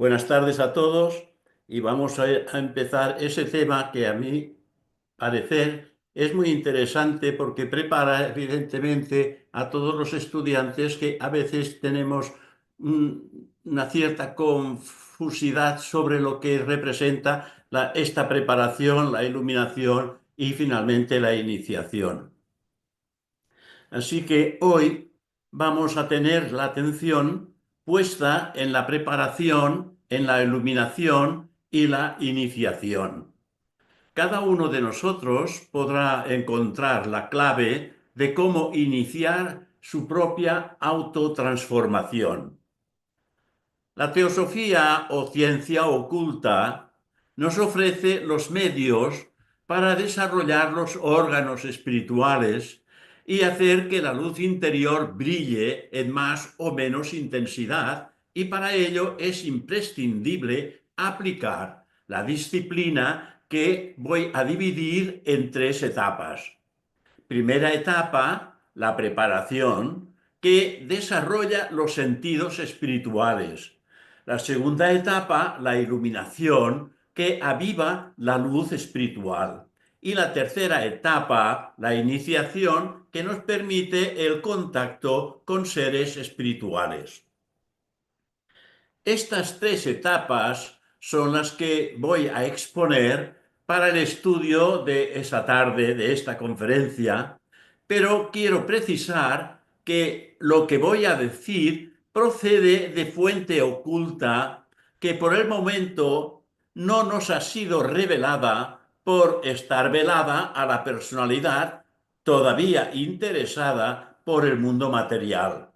Buenas tardes a todos y vamos a empezar ese tema que a mi parecer es muy interesante porque prepara evidentemente a todos los estudiantes que a veces tenemos una cierta confusidad sobre lo que representa esta preparación, la iluminación y finalmente la iniciación. Así que hoy vamos a tener la atención puesta en la preparación, en la iluminación y la iniciación. Cada uno de nosotros podrá encontrar la clave de cómo iniciar su propia autotransformación. La teosofía o ciencia oculta nos ofrece los medios para desarrollar los órganos espirituales y hacer que la luz interior brille en más o menos intensidad, y para ello es imprescindible aplicar la disciplina que voy a dividir en tres etapas. Primera etapa, la preparación, que desarrolla los sentidos espirituales. La segunda etapa, la iluminación, que aviva la luz espiritual. Y la tercera etapa, la iniciación, que nos permite el contacto con seres espirituales. Estas tres etapas son las que voy a exponer para el estudio de esa tarde, de esta conferencia, pero quiero precisar que lo que voy a decir procede de fuente oculta que por el momento no nos ha sido revelada por estar velada a la personalidad todavía interesada por el mundo material.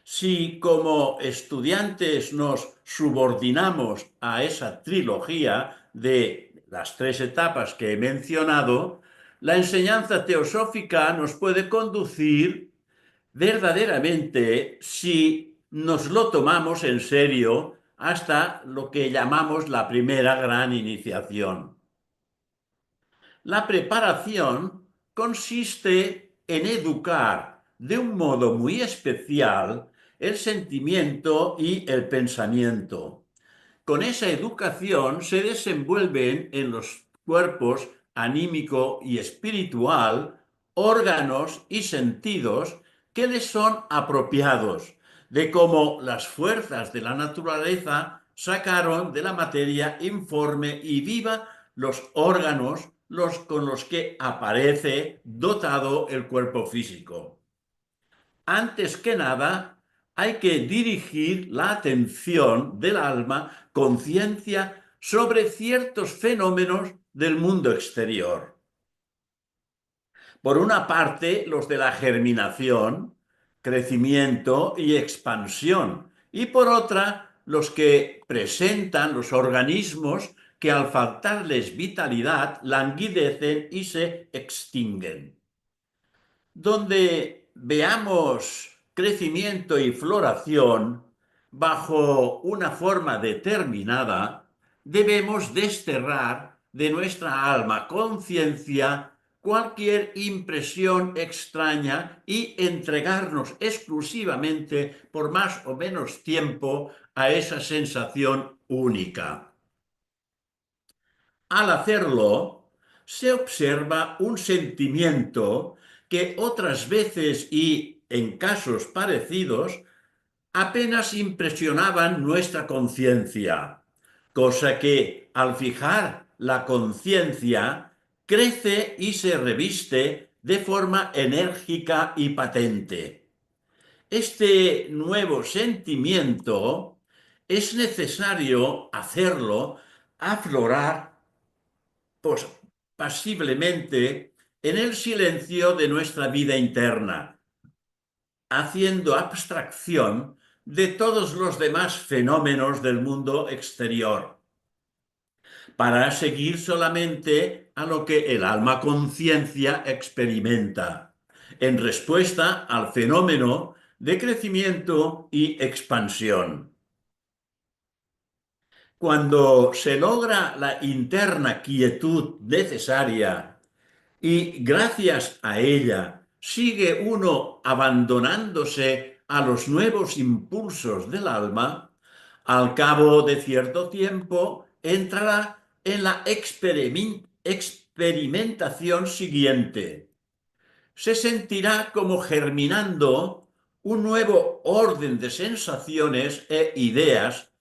Si como estudiantes nos subordinamos a esa trilogía de las tres etapas que he mencionado, la enseñanza teosófica nos puede conducir verdaderamente, si nos lo tomamos en serio, hasta lo que llamamos la primera gran iniciación. La preparación consiste en educar de un modo muy especial el sentimiento y el pensamiento. Con esa educación se desenvuelven en los cuerpos anímico y espiritual órganos y sentidos que les son apropiados, de cómo las fuerzas de la naturaleza sacaron de la materia informe y viva los órganos con los que aparece dotado el cuerpo físico. Antes que nada, hay que dirigir la atención del alma, conciencia, sobre ciertos fenómenos del mundo exterior. Por una parte, los de la germinación, crecimiento y expansión, y por otra, los que presentan los organismos que al faltarles vitalidad languidecen y se extinguen. Donde veamos crecimiento y floración bajo una forma determinada, debemos desterrar de nuestra alma conciencia cualquier impresión extraña y entregarnos exclusivamente por más o menos tiempo a esa sensación única. Al hacerlo, se observa un sentimiento que otras veces y en casos parecidos apenas impresionaban nuestra conciencia, cosa que al fijar la conciencia crece y se reviste de forma enérgica y patente. Este nuevo sentimiento es necesario hacerlo aflorar pues, pasiblemente en el silencio de nuestra vida interna, haciendo abstracción de todos los demás fenómenos del mundo exterior, para seguir solamente a lo que el alma conciencia experimenta, en respuesta al fenómeno de crecimiento y expansión. Cuando se logra la interna quietud necesaria y gracias a ella sigue uno abandonándose a los nuevos impulsos del alma, Al cabo de cierto tiempo, entrará en la experimentación siguiente. Se sentirá como germinando un nuevo orden de sensaciones e ideas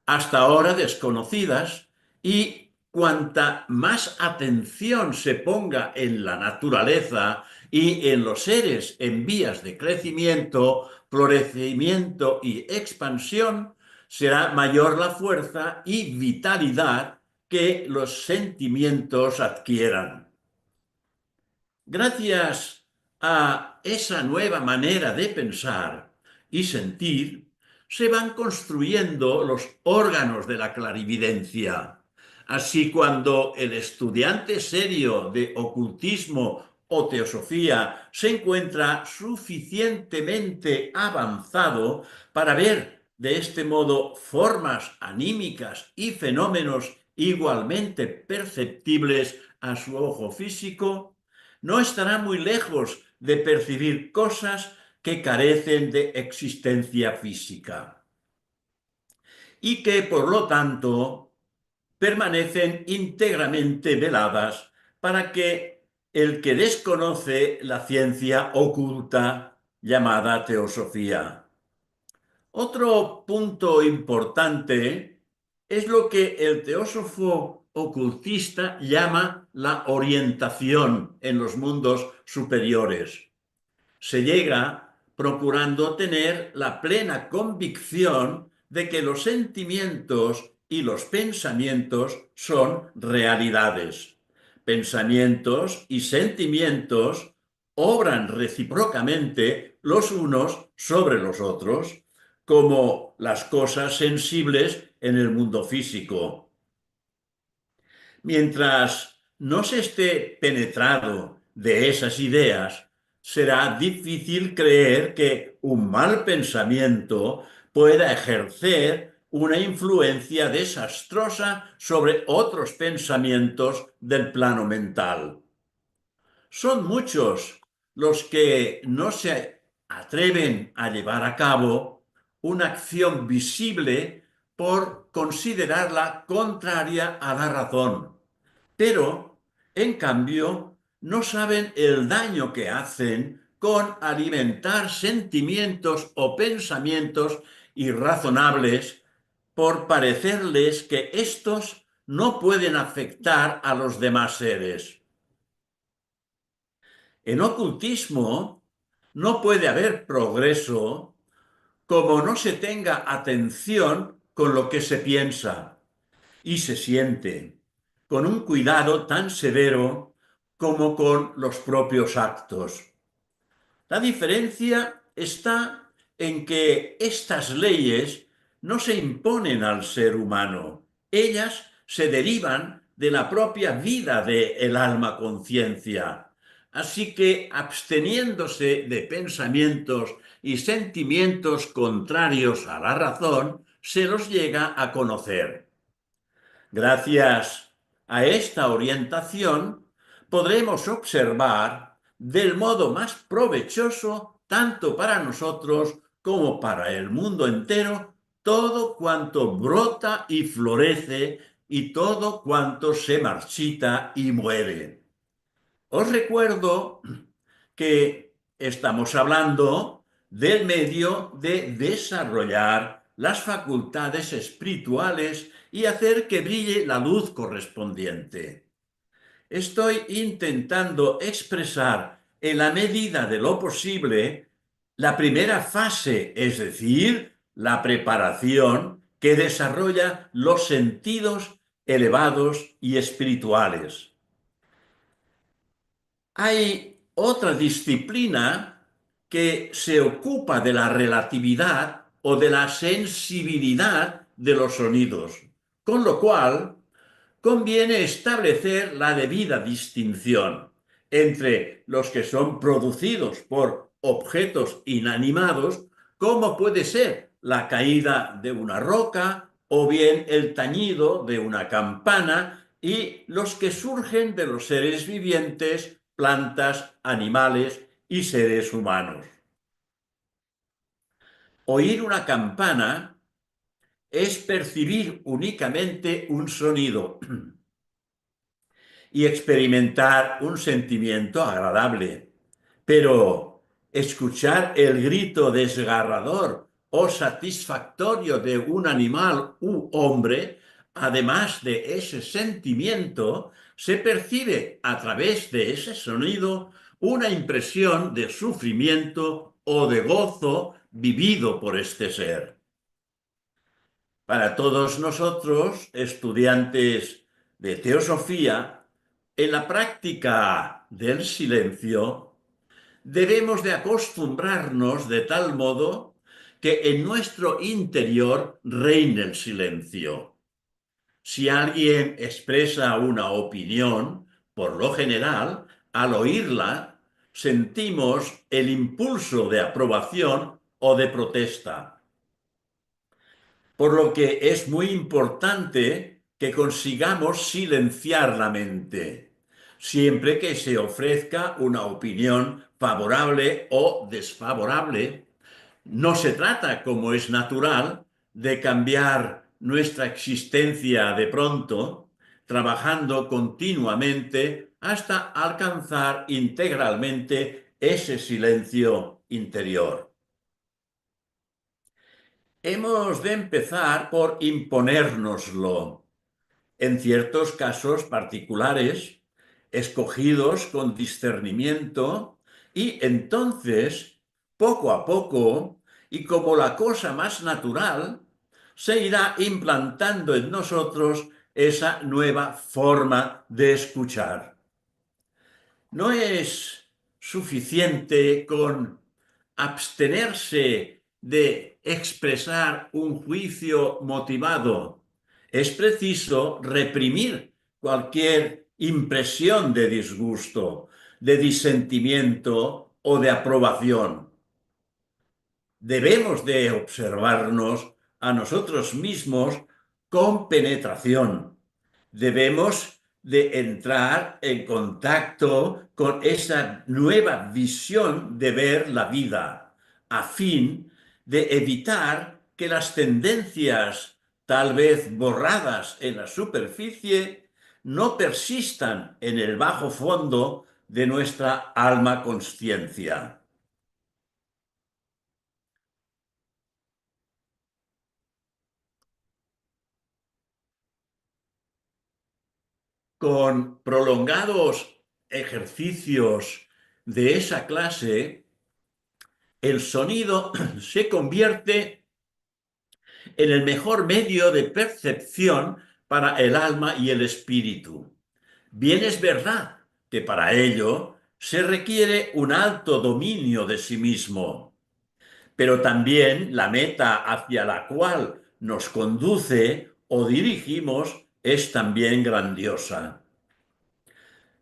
hasta ahora desconocidas, y cuanta más atención se ponga en la naturaleza y en los seres en vías de crecimiento, florecimiento y expansión, será mayor la fuerza y vitalidad que los sentimientos adquieran. Gracias a esa nueva manera de pensar y sentir, se van construyendo los órganos de la clarividencia. Así, cuando el estudiante serio de ocultismo o teosofía se encuentra suficientemente avanzado para ver de este modo formas anímicas y fenómenos igualmente perceptibles a su ojo físico, no estará muy lejos de percibir cosas que carecen de existencia física y que, por lo tanto, permanecen íntegramente veladas para que el que desconoce la ciencia oculta llamada teosofía. Otro punto importante es lo que el teósofo ocultista llama la orientación en los mundos superiores. Se llega procurando tener la plena convicción de que los sentimientos y los pensamientos son realidades. Pensamientos y sentimientos obran recíprocamente los unos sobre los otros, como las cosas sensibles en el mundo físico. Mientras no se esté penetrado de esas ideas, será difícil creer que un mal pensamiento pueda ejercer una influencia desastrosa sobre otros pensamientos del plano mental. Son muchos los que no se atreven a llevar a cabo una acción visible por considerarla contraria a la razón, pero, en cambio, no saben el daño que hacen con alimentar sentimientos o pensamientos irrazonables por parecerles que éstos no pueden afectar a los demás seres. En ocultismo no puede haber progreso como no se tenga atención con lo que se piensa y se siente, con un cuidado tan severo como con los propios actos. La diferencia está en que estas leyes no se imponen al ser humano, ellas se derivan de la propia vida del alma conciencia. Así que, absteniéndose de pensamientos y sentimientos contrarios a la razón, se los llega a conocer. Gracias a esta orientación, podremos observar del modo más provechoso, tanto para nosotros como para el mundo entero, todo cuanto brota y florece y todo cuanto se marchita y muere. Os recuerdo que estamos hablando del medio de desarrollar las facultades espirituales y hacer que brille la luz correspondiente. Estoy intentando expresar en la medida de lo posible la primera fase, es decir, la preparación que desarrolla los sentidos elevados y espirituales. Hay otra disciplina que se ocupa de la relatividad o de la sensibilidad de los sonidos, con lo cual conviene establecer la debida distinción entre los que son producidos por objetos inanimados, como puede ser la caída de una roca o bien el tañido de una campana, y los que surgen de los seres vivientes, plantas, animales y seres humanos. Oír una campana es percibir únicamente un sonido y experimentar un sentimiento agradable. Pero escuchar el grito desgarrador o satisfactorio de un animal u hombre, además de ese sentimiento, se percibe a través de ese sonido una impresión de sufrimiento o de gozo vivido por este ser. Para todos nosotros, estudiantes de teosofía, en la práctica del silencio, debemos de acostumbrarnos de tal modo que en nuestro interior reine el silencio. Si alguien expresa una opinión, por lo general, al oírla, sentimos el impulso de aprobación o de protesta. Por lo que es muy importante que consigamos silenciar la mente, siempre que se ofrezca una opinión favorable o desfavorable. No se trata, como es natural, de cambiar nuestra existencia de pronto, trabajando continuamente hasta alcanzar integralmente ese silencio interior. Hemos de empezar por imponérnoslo, en ciertos casos particulares, escogidos con discernimiento, y entonces, poco a poco, y como la cosa más natural, se irá implantando en nosotros esa nueva forma de escuchar. No es suficiente con abstenerse de expresar un juicio motivado. Es preciso reprimir cualquier impresión de disgusto, de disentimiento o de aprobación. Debemos de observarnos a nosotros mismos con penetración. Debemos de entrar en contacto con esa nueva visión de ver la vida, a fin de evitar que las tendencias, tal vez borradas en la superficie, no persistan en el bajo fondo de nuestra alma consciencia. Con prolongados ejercicios de esa clase, el sonido se convierte en el mejor medio de percepción para el alma y el espíritu. Bien es verdad que para ello se requiere un alto dominio de sí mismo, pero también la meta hacia la cual nos conduce o dirigimos es también grandiosa.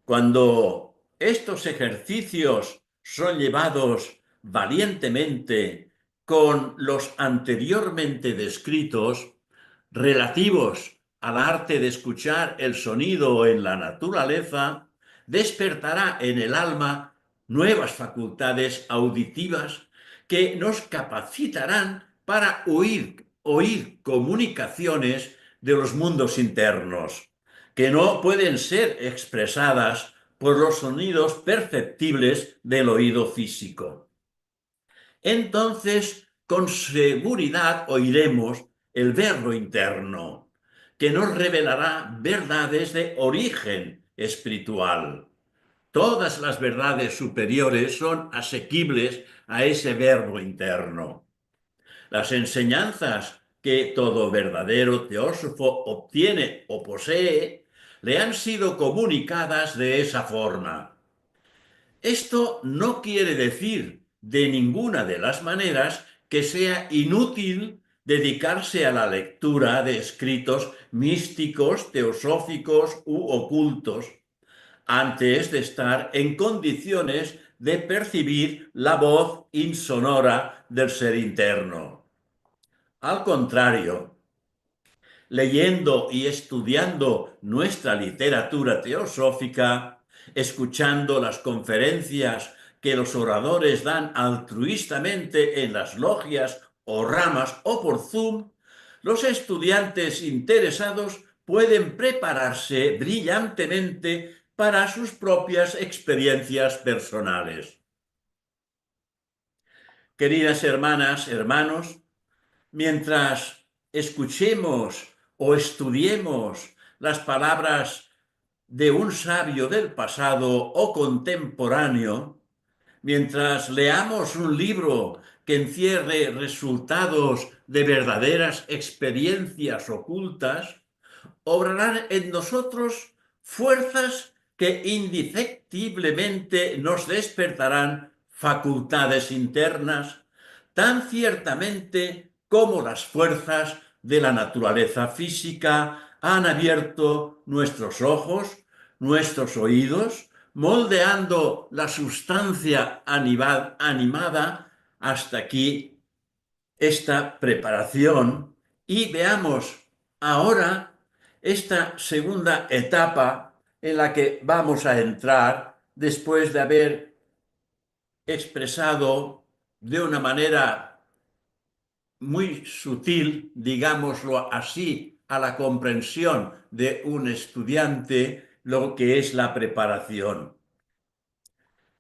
Cuando estos ejercicios son llevados valientemente con los anteriormente descritos, relativos al arte de escuchar el sonido en la naturaleza, despertará en el alma nuevas facultades auditivas que nos capacitarán para oír comunicaciones de los mundos internos que no pueden ser expresadas por los sonidos perceptibles del oído físico. Entonces, con seguridad oiremos el verbo interno, que nos revelará verdades de origen espiritual. Todas las verdades superiores son asequibles a ese verbo interno. Las enseñanzas que todo verdadero teósofo obtiene o posee le han sido comunicadas de esa forma. Esto no quiere decir de ninguna de las maneras que sea inútil dedicarse a la lectura de escritos místicos, teosóficos u ocultos, antes de estar en condiciones de percibir la voz insonora del ser interno. Al contrario, leyendo y estudiando nuestra literatura teosófica, escuchando las conferencias que los oradores dan altruistamente en las logias o ramas o por Zoom, los estudiantes interesados pueden prepararse brillantemente para sus propias experiencias personales. Queridas hermanas, hermanos, mientras escuchemos o estudiemos las palabras de un sabio del pasado o contemporáneo, mientras leamos un libro que encierre resultados de verdaderas experiencias ocultas, obrarán en nosotros fuerzas que indefectiblemente nos despertarán facultades internas, tan ciertamente como las fuerzas de la naturaleza física han abierto nuestros ojos, nuestros oídos, moldeando la sustancia animada hasta aquí esta preparación, y veamos ahora esta segunda etapa en la que vamos a entrar después de haber expresado de una manera muy sutil, digámoslo así, a la comprensión de un estudiante lo que es la preparación.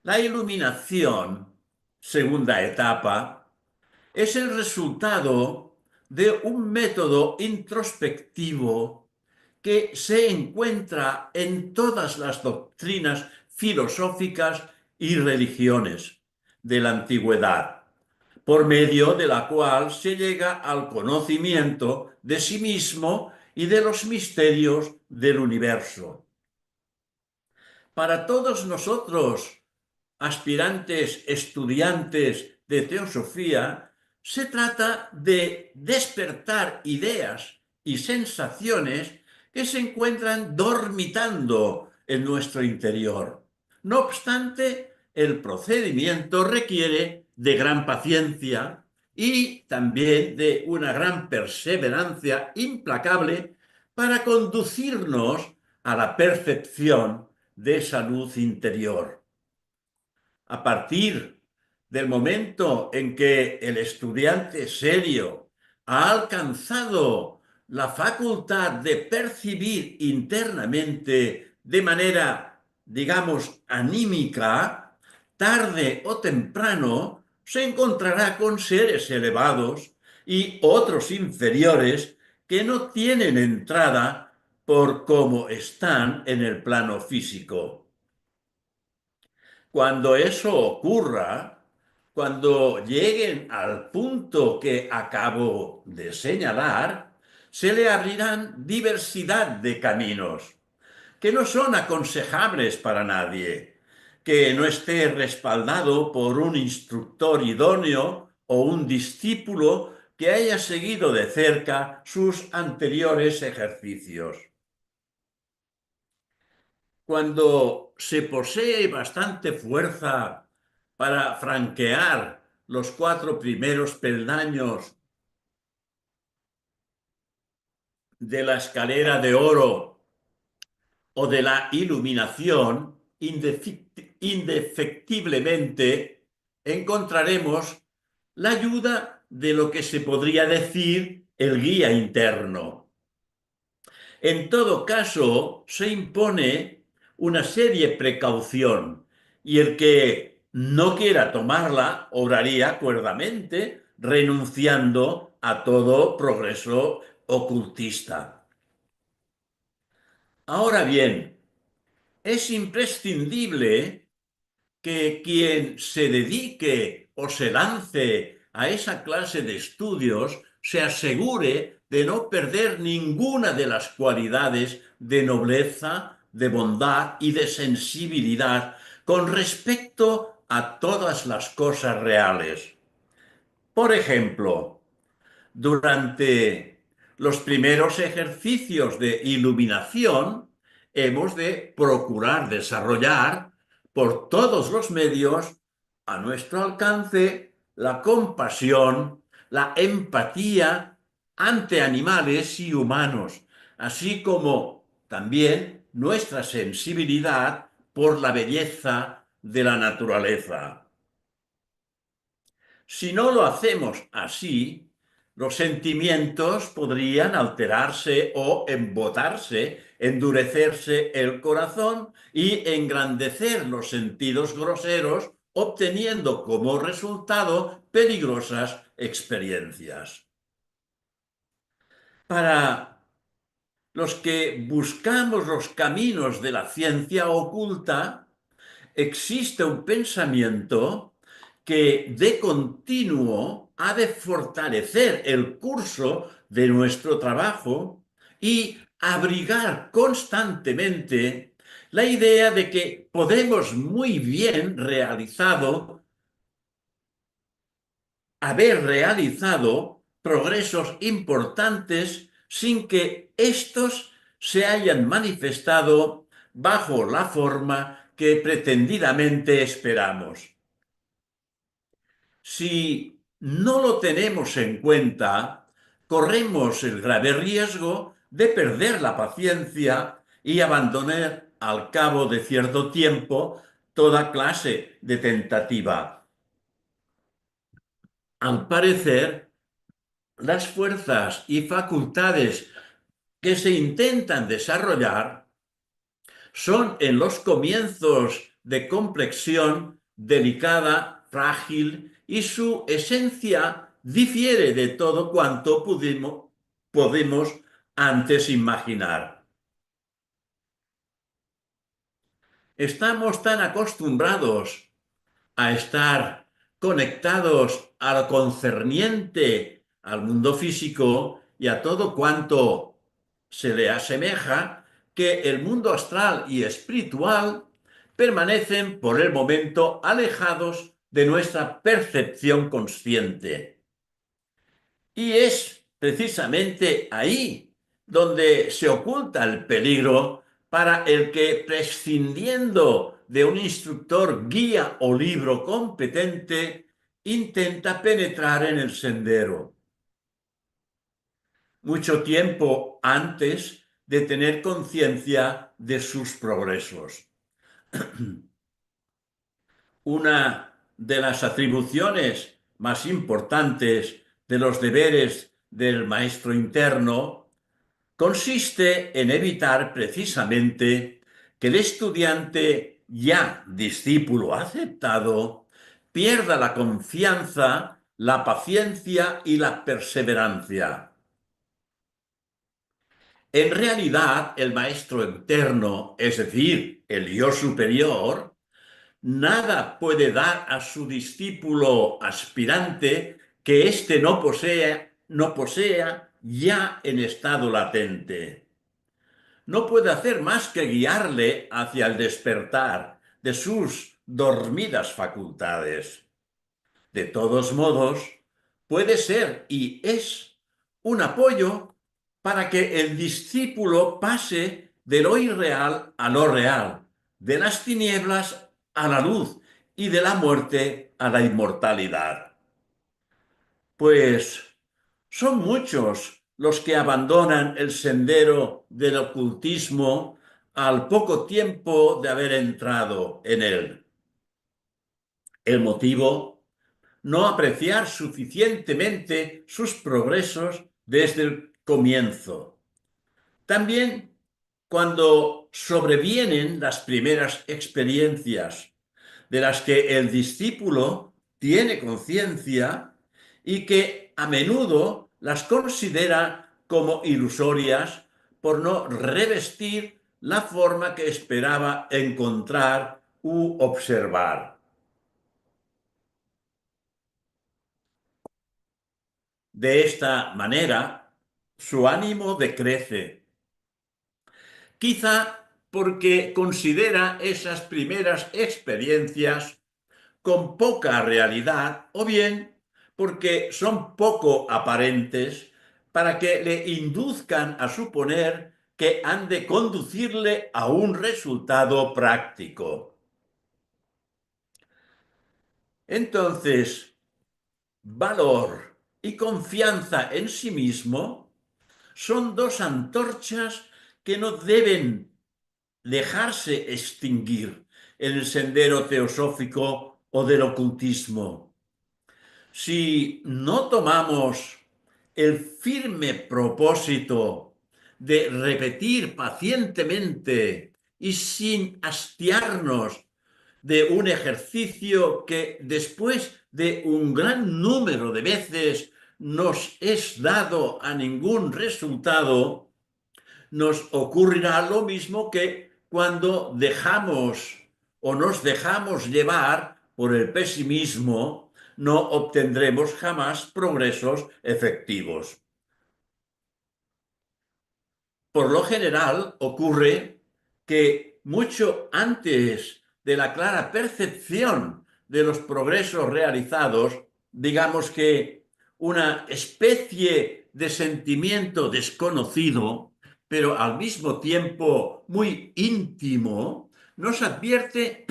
La iluminación, segunda etapa, es el resultado de un método introspectivo que se encuentra en todas las doctrinas filosóficas y religiones de la antigüedad, por medio de la cual se llega al conocimiento de sí mismo y de los misterios del universo. Para todos nosotros, aspirantes estudiantes de teosofía, se trata de despertar ideas y sensaciones que se encuentran dormitando en nuestro interior. No obstante, el procedimiento requiere de gran paciencia y también de una gran perseverancia implacable para conducirnos a la percepción de esa luz interior. A partir del momento en que el estudiante serio ha alcanzado la facultad de percibir internamente de manera, digamos, anímica, tarde o temprano se encontrará con seres elevados y otros inferiores que no tienen entrada por cómo están en el plano físico. Cuando eso ocurra, cuando lleguen al punto que acabo de señalar, se le abrirán diversidad de caminos que no son aconsejables para nadie, que no esté respaldado por un instructor idóneo o un discípulo que haya seguido de cerca sus anteriores ejercicios. Cuando se posee bastante fuerza para franquear los 4 primeros peldaños de la escalera de oro o de la iluminación, indefectiblemente encontraremos la ayuda de lo que se podría decir el guía interno. En todo caso, se impone una serie precaución y el que no quiera tomarla obraría cuerdamente, renunciando a todo progreso ocultista. Ahora bien, es imprescindible que quien se dedique o se lance a esa clase de estudios se asegure de no perder ninguna de las cualidades de nobleza, de bondad y de sensibilidad con respecto a todas las cosas reales. Por ejemplo, durante los primeros ejercicios de iluminación, hemos de procurar desarrollar por todos los medios a nuestro alcance la compasión, la empatía ante animales y humanos, así como también nuestra sensibilidad por la belleza de la naturaleza. Si no lo hacemos así, los sentimientos podrían alterarse o embotarse, endurecerse el corazón y engrandecer los sentidos groseros, obteniendo como resultado peligrosas experiencias. Para los que buscamos los caminos de la ciencia oculta, existe un pensamiento que de continuo ha de fortalecer el curso de nuestro trabajo y abrigar constantemente la idea de que podemos muy bien haber realizado progresos importantes sin que estos se hayan manifestado bajo la forma que pretendidamente esperamos. Si no lo tenemos en cuenta, corremos el grave riesgo de perder la paciencia y abandonar al cabo de cierto tiempo toda clase de tentativa. Al parecer, las fuerzas y facultades que se intentan desarrollar son en los comienzos de complexión delicada, frágil, y su esencia difiere de todo cuanto podemos antes imaginar. Estamos tan acostumbrados a estar conectados a lo concerniente al mundo físico y a todo cuanto se le asemeja, que el mundo astral y espiritual permanecen por el momento alejados de nuestra percepción consciente. Y es precisamente ahí donde se oculta el peligro para el que, prescindiendo de un instructor, guía o libro competente, intenta penetrar en el sendero. Mucho tiempo antes de tener conciencia de sus progresos. Una de las atribuciones más importantes de los deberes del maestro interno consiste en evitar precisamente que el estudiante ya discípulo aceptado pierda la confianza, la paciencia y la perseverancia. En realidad, el maestro interno, es decir, el yo superior, nada puede dar a su discípulo aspirante que éste no posea ya en estado latente. No puede hacer más que guiarle hacia el despertar de sus dormidas facultades. De todos modos, puede ser y es un apoyo para que el discípulo pase de lo irreal a lo real, de las tinieblas a la luz y de la muerte a la inmortalidad. Pues son muchos los que abandonan el sendero del ocultismo al poco tiempo de haber entrado en él. El motivo: no apreciar suficientemente sus progresos desde el comienzo. También cuando sobrevienen las primeras experiencias de las que el discípulo tiene conciencia y que a menudo las considera como ilusorias por no revestir la forma que esperaba encontrar u observar. De esta manera, su ánimo decrece, quizá porque considera esas primeras experiencias con poca realidad, o bien porque son poco aparentes para que le induzcan a suponer que han de conducirle a un resultado práctico. Entonces, valor y confianza en sí mismo son dos antorchas que no deben dejarse extinguir en el sendero teosófico o del ocultismo. Si no tomamos el firme propósito de repetir pacientemente y sin hastiarnos de un ejercicio que después de un gran número de veces nos es dado a ningún resultado, nos ocurrirá lo mismo que cuando dejamos o nos dejamos llevar por el pesimismo, no obtendremos jamás progresos efectivos. Por lo general ocurre que mucho antes de la clara percepción de los progresos realizados, digamos que una especie de sentimiento desconocido, pero al mismo tiempo muy íntimo, nos advierte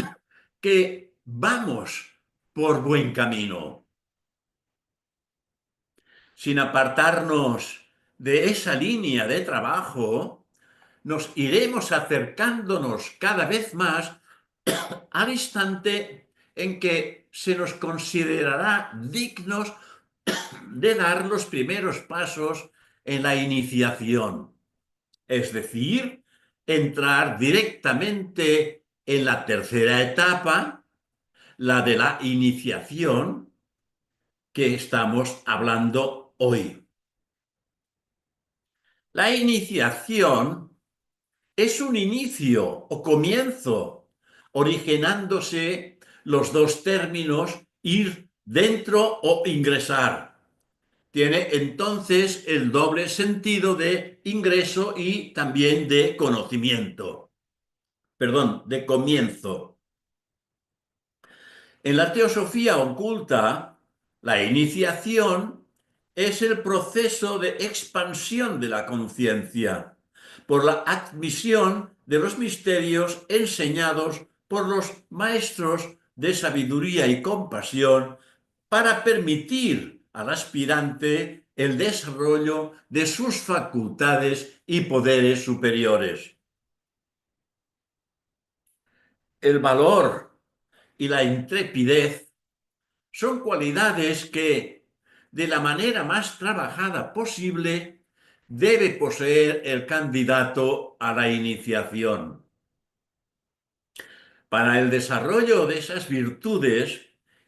que vamos por buen camino. Sin apartarnos de esa línea de trabajo, nos iremos acercándonos cada vez más al instante en que se nos considerará dignos de dar los primeros pasos en la iniciación, es decir, entrar directamente en la tercera etapa, la de la iniciación, que estamos hablando hoy. La iniciación es un inicio o comienzo, originándose los dos términos ir dentro o ingresar. Tiene entonces el doble sentido de ingreso y también de conocimiento. Perdón, de comienzo. En la teosofía oculta, la iniciación es el proceso de expansión de la conciencia por la admisión de los misterios enseñados por los maestros de sabiduría y compasión para permitir al aspirante el desarrollo de sus facultades y poderes superiores. El valor y la intrepidez son cualidades que, de la manera más trabajada posible, debe poseer el candidato a la iniciación. Para el desarrollo de esas virtudes,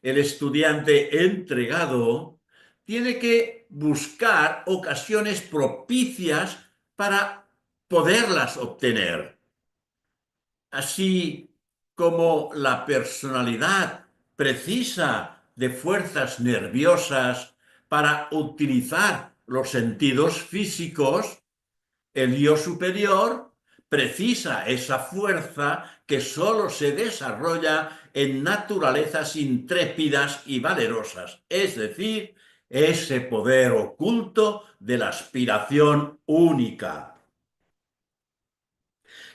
el estudiante entregado tiene que buscar ocasiones propicias para poderlas obtener. Así como la personalidad precisa de fuerzas nerviosas para utilizar los sentidos físicos, el yo superior precisa esa fuerza que sólo se desarrolla en naturalezas intrépidas y valerosas, es decir, ese poder oculto de la aspiración única.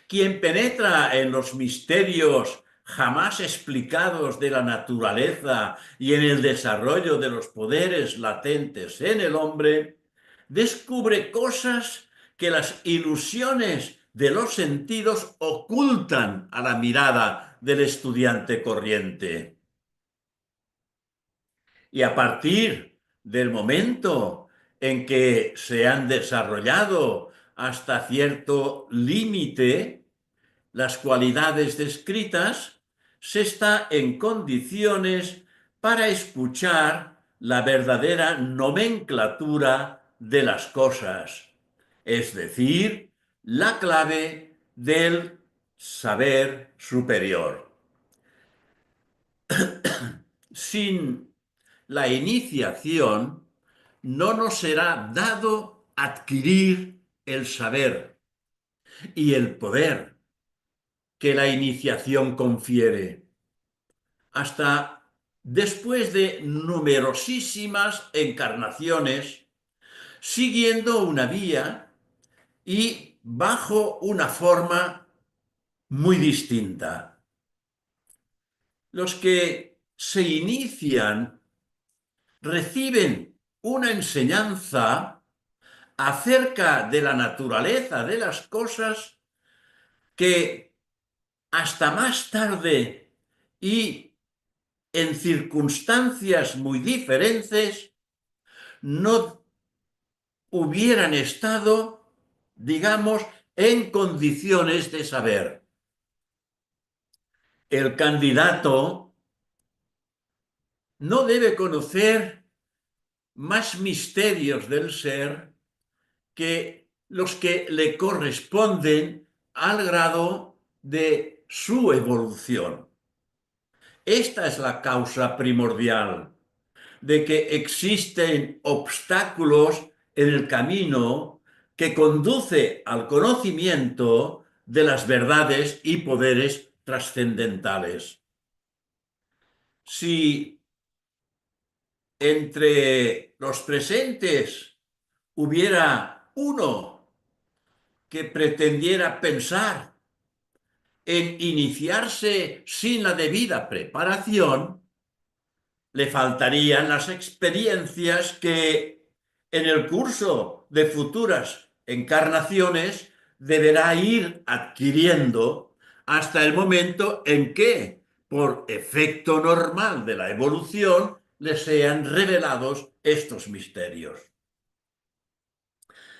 Quien penetra en los misterios jamás explicados de la naturaleza y en el desarrollo de los poderes latentes en el hombre, descubre cosas que las ilusiones de los sentidos ocultan a la mirada del estudiante corriente. Y a partir del momento en que se han desarrollado hasta cierto límite las cualidades descritas, se está en condiciones para escuchar la verdadera nomenclatura de las cosas, es decir, la clave del saber superior. Sin la iniciación, no nos será dado adquirir el saber y el poder que la iniciación confiere, hasta después de numerosísimas encarnaciones, siguiendo una vía y bajo una forma muy distinta. Los que se inician reciben una enseñanza acerca de la naturaleza de las cosas que hasta más tarde y en circunstancias muy diferentes no hubieran estado, digamos, en condiciones de saber. El candidato no debe conocer más misterios del ser que los que le corresponden al grado de su evolución. Esta es la causa primordial de que existen obstáculos en el camino que conduce al conocimiento de las verdades y poderes trascendentales. Si entre los presentes hubiera uno que pretendiera pensar en iniciarse sin la debida preparación, le faltarían las experiencias que en el curso de futuras encarnaciones deberá ir adquiriendo hasta el momento en que, por efecto normal de la evolución, le sean revelados estos misterios.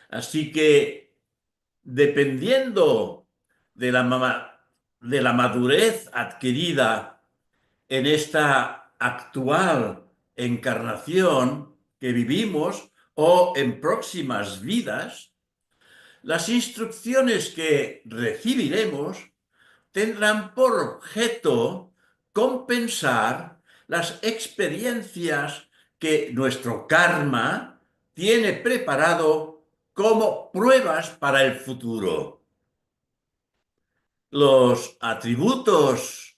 Así que, dependiendo de la madurez adquirida en esta actual encarnación que vivimos o en próximas vidas, las instrucciones que recibiremos tendrán por objeto compensar las experiencias que nuestro karma tiene preparado como pruebas para el futuro. Los atributos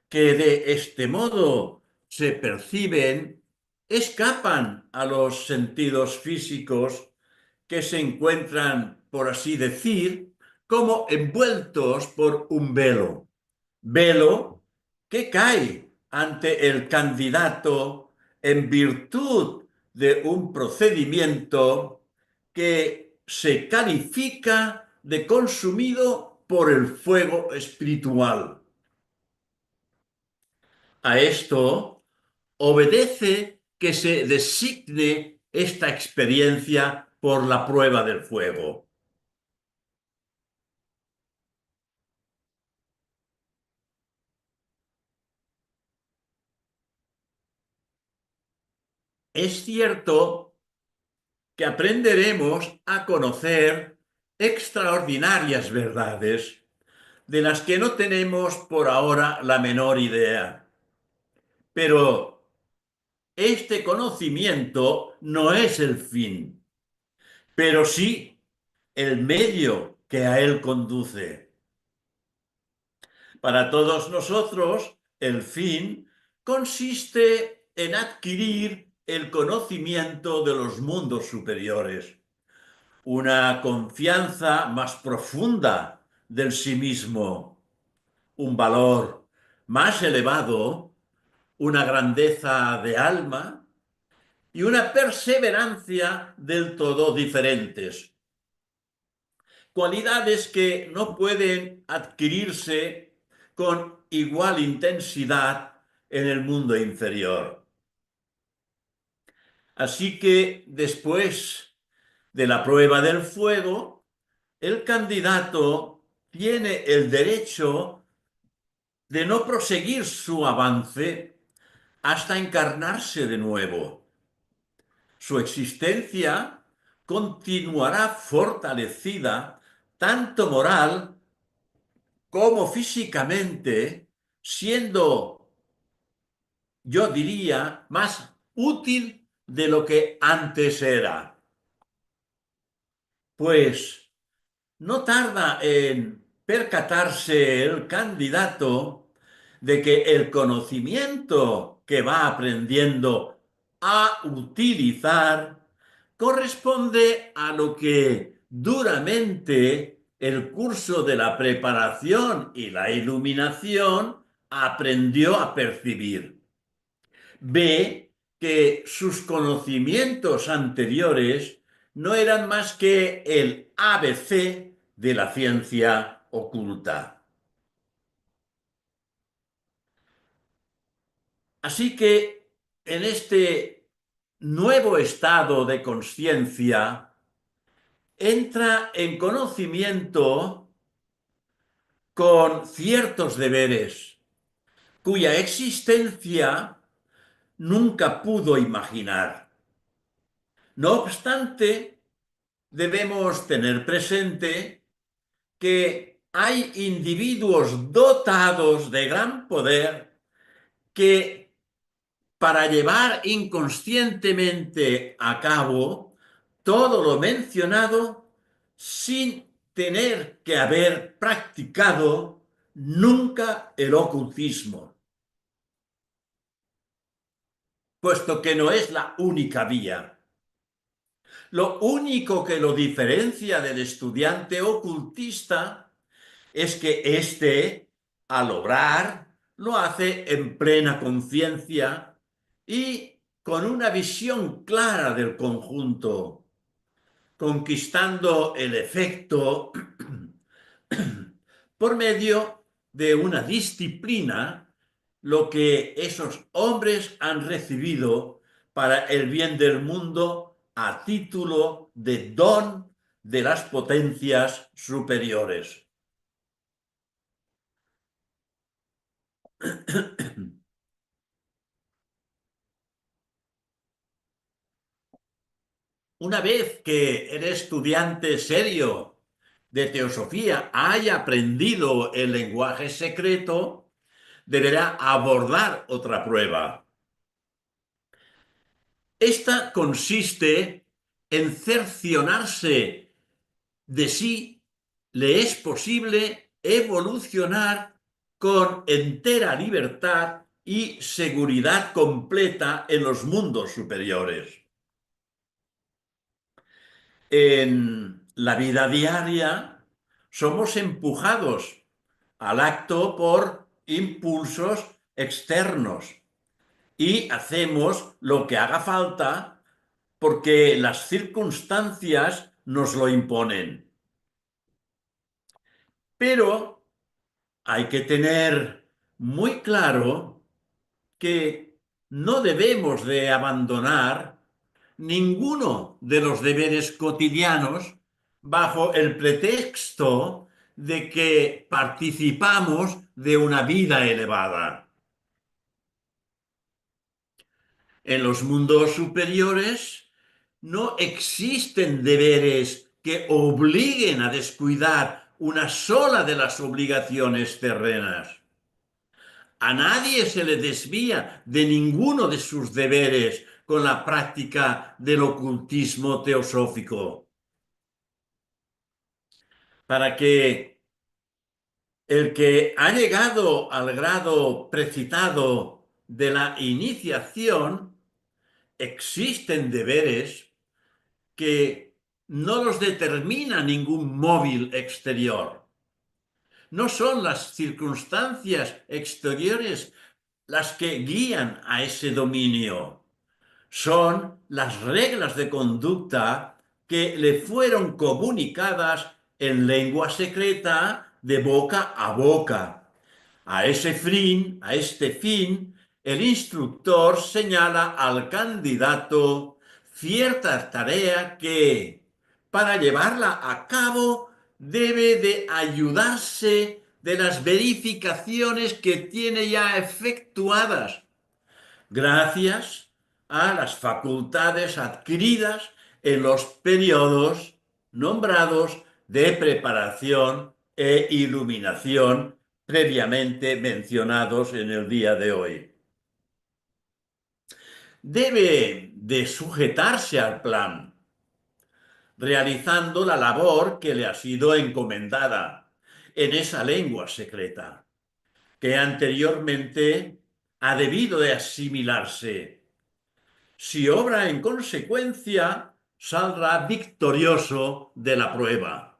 que de este modo se perciben escapan a los sentidos físicos que se encuentran, por así decir, como envueltos por un velo. Velo que cae ante el candidato en virtud de un procedimiento que se califica de consumido por el fuego espiritual. A esto obedece que se designe esta experiencia por la prueba del fuego. Es cierto que aprenderemos a conocer extraordinarias verdades de las que no tenemos por ahora la menor idea. Pero este conocimiento no es el fin, pero sí el medio que a él conduce. Para todos nosotros, el fin consiste en adquirir el conocimiento de los mundos superiores, una confianza más profunda del sí mismo, un valor más elevado, una grandeza de alma y una perseverancia del todo diferentes. Cualidades que no pueden adquirirse con igual intensidad en el mundo inferior. Así que después de la prueba del fuego, el candidato tiene el derecho de no proseguir su avance hasta encarnarse de nuevo. Su existencia continuará fortalecida tanto moral como físicamente, siendo, yo diría, más útil de lo que antes era. Pues no tarda en percatarse el candidato de que el conocimiento que va aprendiendo a utilizar corresponde a lo que duramente el curso de la preparación y la iluminación aprendió a percibir. Ve que sus conocimientos anteriores no eran más que el ABC de la ciencia oculta. Así que en este nuevo estado de conciencia, entra en conocimiento con ciertos deberes cuya existencia nunca pudo imaginar. No obstante, debemos tener presente que hay individuos dotados de gran poder que para llevar inconscientemente a cabo todo lo mencionado sin tener que haber practicado nunca el ocultismo, puesto que no es la única vía. Lo único que lo diferencia del estudiante ocultista es que éste, al obrar, lo hace en plena conciencia y con una visión clara del conjunto, conquistando el efecto por medio de una disciplina, lo que esos hombres han recibido para el bien del mundo a título de don de las potencias superiores. Una vez que el estudiante serio de teosofía haya aprendido el lenguaje secreto, deberá abordar otra prueba. Esta consiste en cerciorarse de si le es posible evolucionar con entera libertad y seguridad completa en los mundos superiores. En la vida diaria somos empujados al acto por impulsos externos y hacemos lo que haga falta porque las circunstancias nos lo imponen. Pero hay que tener muy claro que no debemos de abandonar ninguno de los deberes cotidianos bajo el pretexto de que participamos de una vida elevada. En los mundos superiores no existen deberes que obliguen a descuidar una sola de las obligaciones terrenas. A nadie se le desvía de ninguno de sus deberes con la práctica del ocultismo teosófico. Para que el que ha llegado al grado precitado de la iniciación, existen deberes que no los determina ningún móvil exterior. No son las circunstancias exteriores las que guían a ese dominio. Son las reglas de conducta que le fueron comunicadas en lengua secreta de boca a boca. A este fin, el instructor señala al candidato cierta tarea que, para llevarla a cabo, debe de ayudarse de las verificaciones que tiene ya efectuadas, gracias a las facultades adquiridas en los periodos nombrados de preparación e iluminación previamente mencionados en el día de hoy. Debe de sujetarse al plan, realizando la labor que le ha sido encomendada en esa lengua secreta, que anteriormente ha debido de asimilarse. Si obra en consecuencia, saldrá victorioso de la prueba.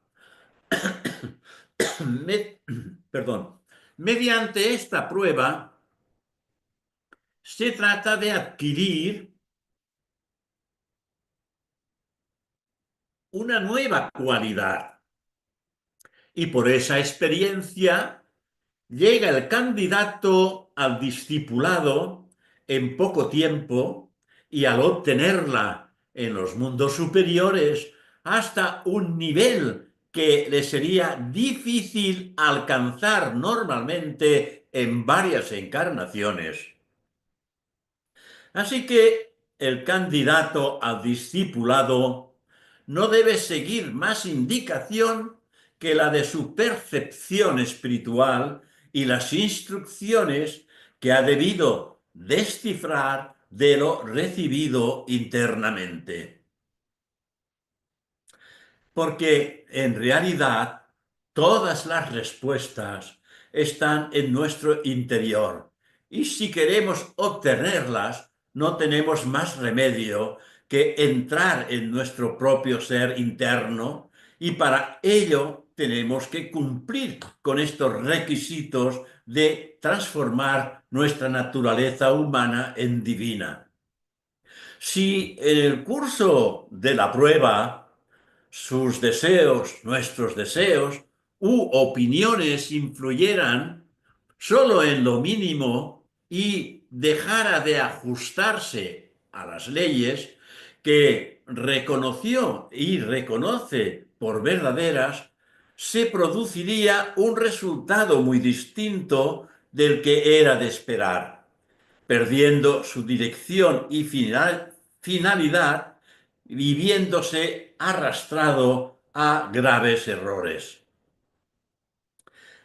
Perdón. Mediante esta prueba, se trata de adquirir una nueva cualidad. Y por esa experiencia llega el candidato al discipulado en poco tiempo y al obtenerla en los mundos superiores hasta un nivel que le sería difícil alcanzar normalmente en varias encarnaciones. Así que el candidato al discipulado no debe seguir más indicación que la de su percepción espiritual y las instrucciones que ha debido descifrar de lo recibido internamente. Porque en realidad todas las respuestas están en nuestro interior. Y si queremos obtenerlas, no tenemos más remedio que entrar en nuestro propio ser interno y para ello tenemos que cumplir con estos requisitos de transformar nuestra naturaleza humana en divina. Si en el curso de la prueba sus deseos, nuestros deseos u opiniones influyeran solo en lo mínimo y dejara de ajustarse a las leyes que reconoció y reconoce por verdaderas, se produciría un resultado muy distinto del que era de esperar, perdiendo su dirección y finalidad, viviéndose arrastrado a graves errores.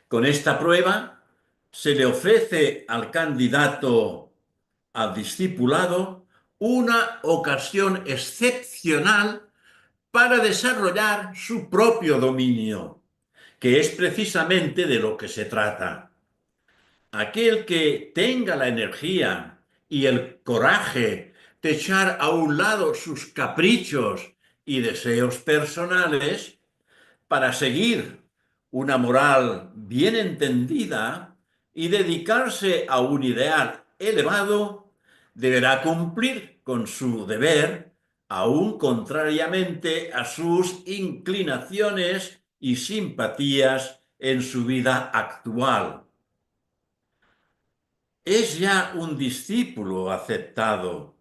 Con esta prueba se le ofrece al candidato al discipulado una ocasión excepcional para desarrollar su propio dominio, que es precisamente de lo que se trata. Aquel que tenga la energía y el coraje de echar a un lado sus caprichos y deseos personales para seguir una moral bien entendida y dedicarse a un ideal elevado, deberá cumplir con su deber, aun contrariamente a sus inclinaciones y simpatías en su vida actual. Es ya un discípulo aceptado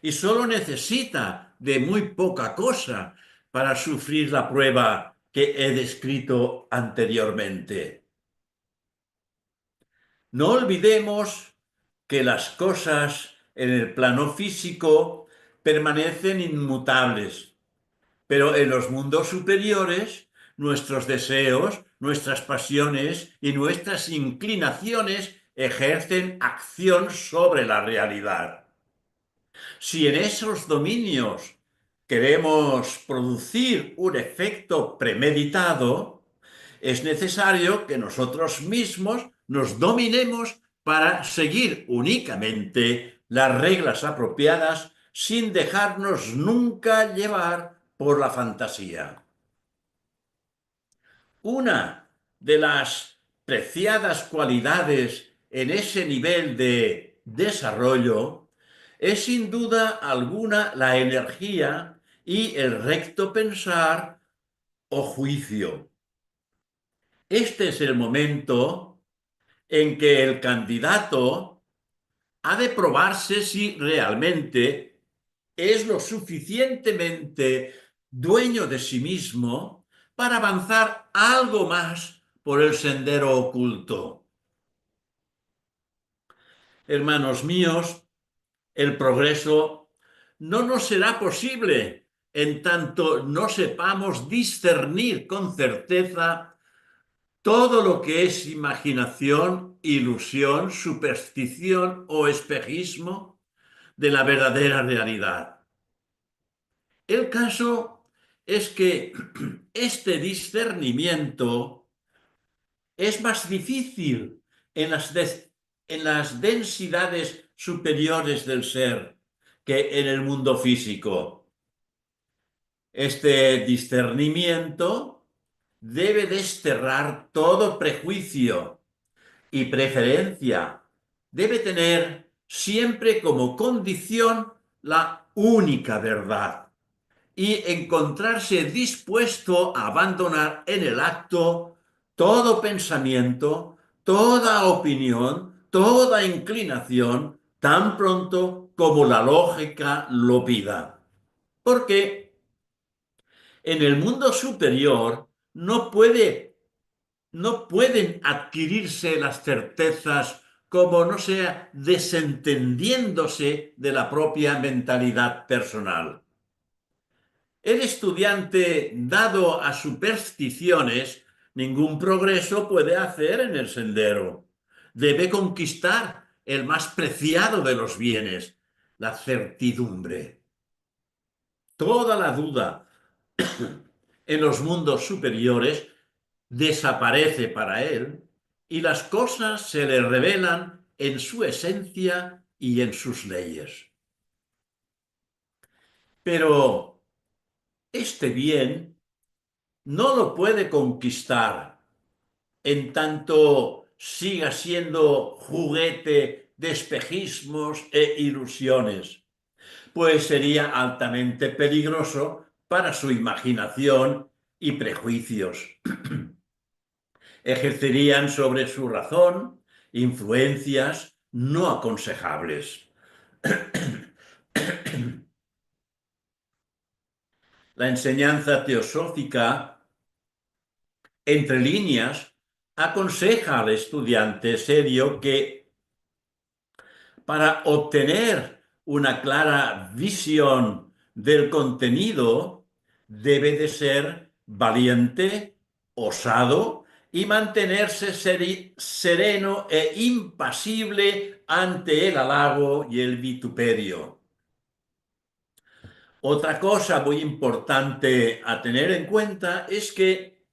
y solo necesita de muy poca cosa para sufrir la prueba que he descrito anteriormente. No olvidemos que las cosas en el plano físico permanecen inmutables, pero en los mundos superiores nuestros deseos, nuestras pasiones y nuestras inclinaciones ejercen acción sobre la realidad. Si en esos dominios queremos producir un efecto premeditado, es necesario que nosotros mismos nos dominemos para seguir únicamente las reglas apropiadas sin dejarnos nunca llevar por la fantasía. Una de las preciadas cualidades en ese nivel de desarrollo es sin duda alguna la energía y el recto pensar o juicio. Este es el momento en que el candidato ha de probarse si realmente es lo suficientemente dueño de sí mismo para avanzar algo más por el sendero oculto. Hermanos míos, el progreso no nos será posible en tanto no sepamos discernir con certeza todo lo que es imaginación, ilusión, superstición o espejismo de la verdadera realidad. El caso es que este discernimiento es más difícil en las densidades superiores del ser que en el mundo físico. Este discernimiento debe desterrar todo prejuicio y preferencia. Debe tener siempre como condición la única verdad y encontrarse dispuesto a abandonar en el acto todo pensamiento, toda opinión, toda inclinación, tan pronto como la lógica lo pida. Porque En el mundo superior no pueden adquirirse las certezas como no sea desentendiéndose de la propia mentalidad personal. El estudiante, dado a supersticiones, ningún progreso puede hacer en el sendero. Debe conquistar el más preciado de los bienes, la certidumbre. Toda la duda en los mundos superiores desaparece para él y las cosas se le revelan en su esencia y en sus leyes. Pero este bien no lo puede conquistar en tanto siga siendo juguete de espejismos e ilusiones, pues sería altamente peligroso para su imaginación y prejuicios. Ejercerían sobre su razón influencias no aconsejables. La enseñanza teosófica, entre líneas, aconseja al estudiante serio que para obtener una clara visión del contenido debe de ser valiente, osado y mantenerse sereno e impasible ante el halago y el vituperio. Otra cosa muy importante a tener en cuenta es que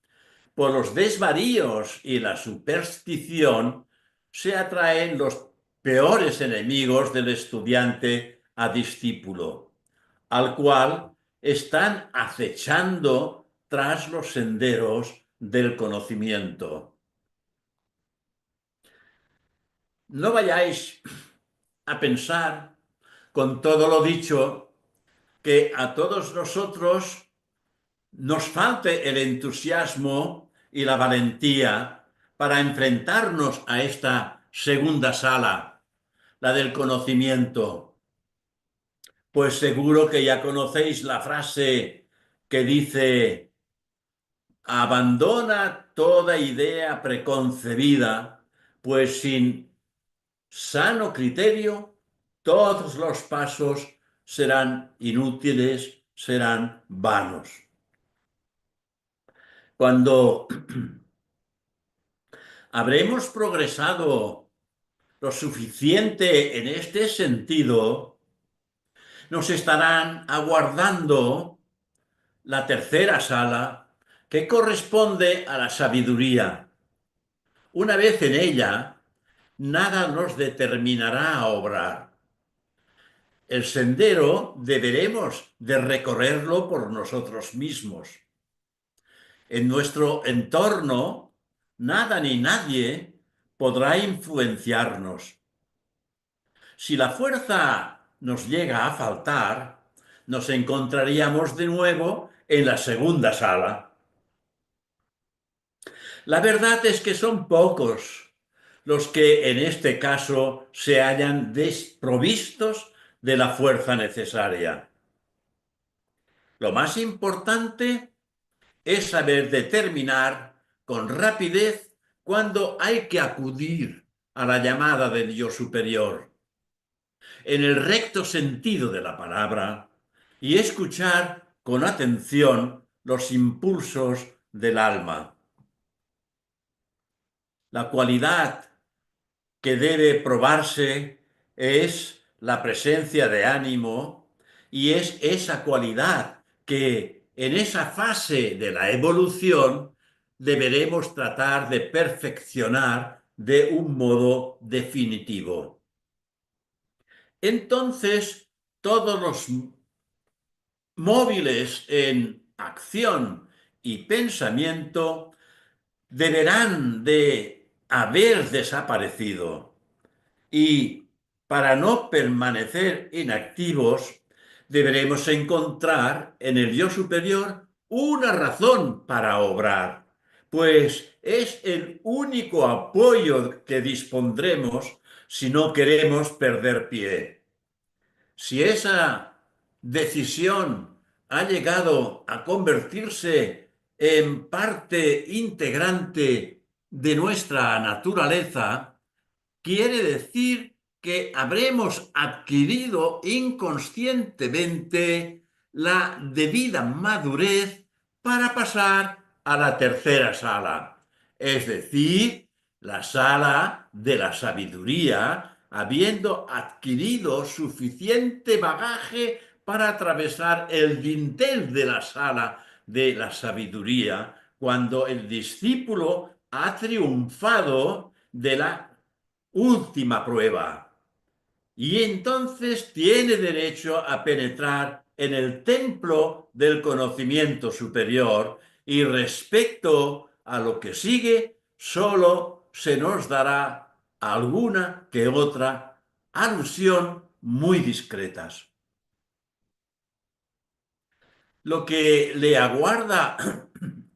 por los desvaríos y la superstición se atraen los peores enemigos del estudiante a discípulo, al cual están acechando tras los senderos del conocimiento. No vayáis a pensar, con todo lo dicho, que a todos nosotros nos falte el entusiasmo y la valentía para enfrentarnos a esta segunda sala, la del conocimiento. Pues seguro que ya conocéis la frase que dice, abandona toda idea preconcebida, pues sin sano criterio todos los pasos serán inútiles, serán vanos. Cuando habremos progresado lo suficiente en este sentido, nos estarán aguardando la tercera sala que corresponde a la sabiduría. Una vez en ella, nada nos determinará a obrar. El sendero deberemos de recorrerlo por nosotros mismos. En nuestro entorno, nada ni nadie podrá influenciarnos. Si la fuerza nos llega a faltar, nos encontraríamos de nuevo en la segunda sala. La verdad es que son pocos los que en este caso se hallan desprovistos de la fuerza necesaria. Lo más importante es saber determinar con rapidez cuándo hay que acudir a la llamada del yo superior, en el recto sentido de la palabra, y escuchar con atención los impulsos del alma. La cualidad que debe probarse es la presencia de ánimo y es esa cualidad que en esa fase de la evolución deberemos tratar de perfeccionar de un modo definitivo. Entonces, todos los móviles en acción y pensamiento deberán de haber desaparecido. Y para no permanecer inactivos, deberemos encontrar en el yo superior una razón para obrar, pues es el único apoyo que dispondremos si no queremos perder pie. Si esa decisión ha llegado a convertirse en parte integrante de nuestra naturaleza, quiere decir que habremos adquirido inconscientemente la debida madurez para pasar a la tercera sala, es decir, la sala de la sabiduría, habiendo adquirido suficiente bagaje para atravesar el dintel de la sala de la sabiduría, cuando el discípulo ha triunfado de la última prueba. Y entonces tiene derecho a penetrar en el templo del conocimiento superior y respecto a lo que sigue, solo se nos dará alguna que otra alusión muy discretas. Lo que le aguarda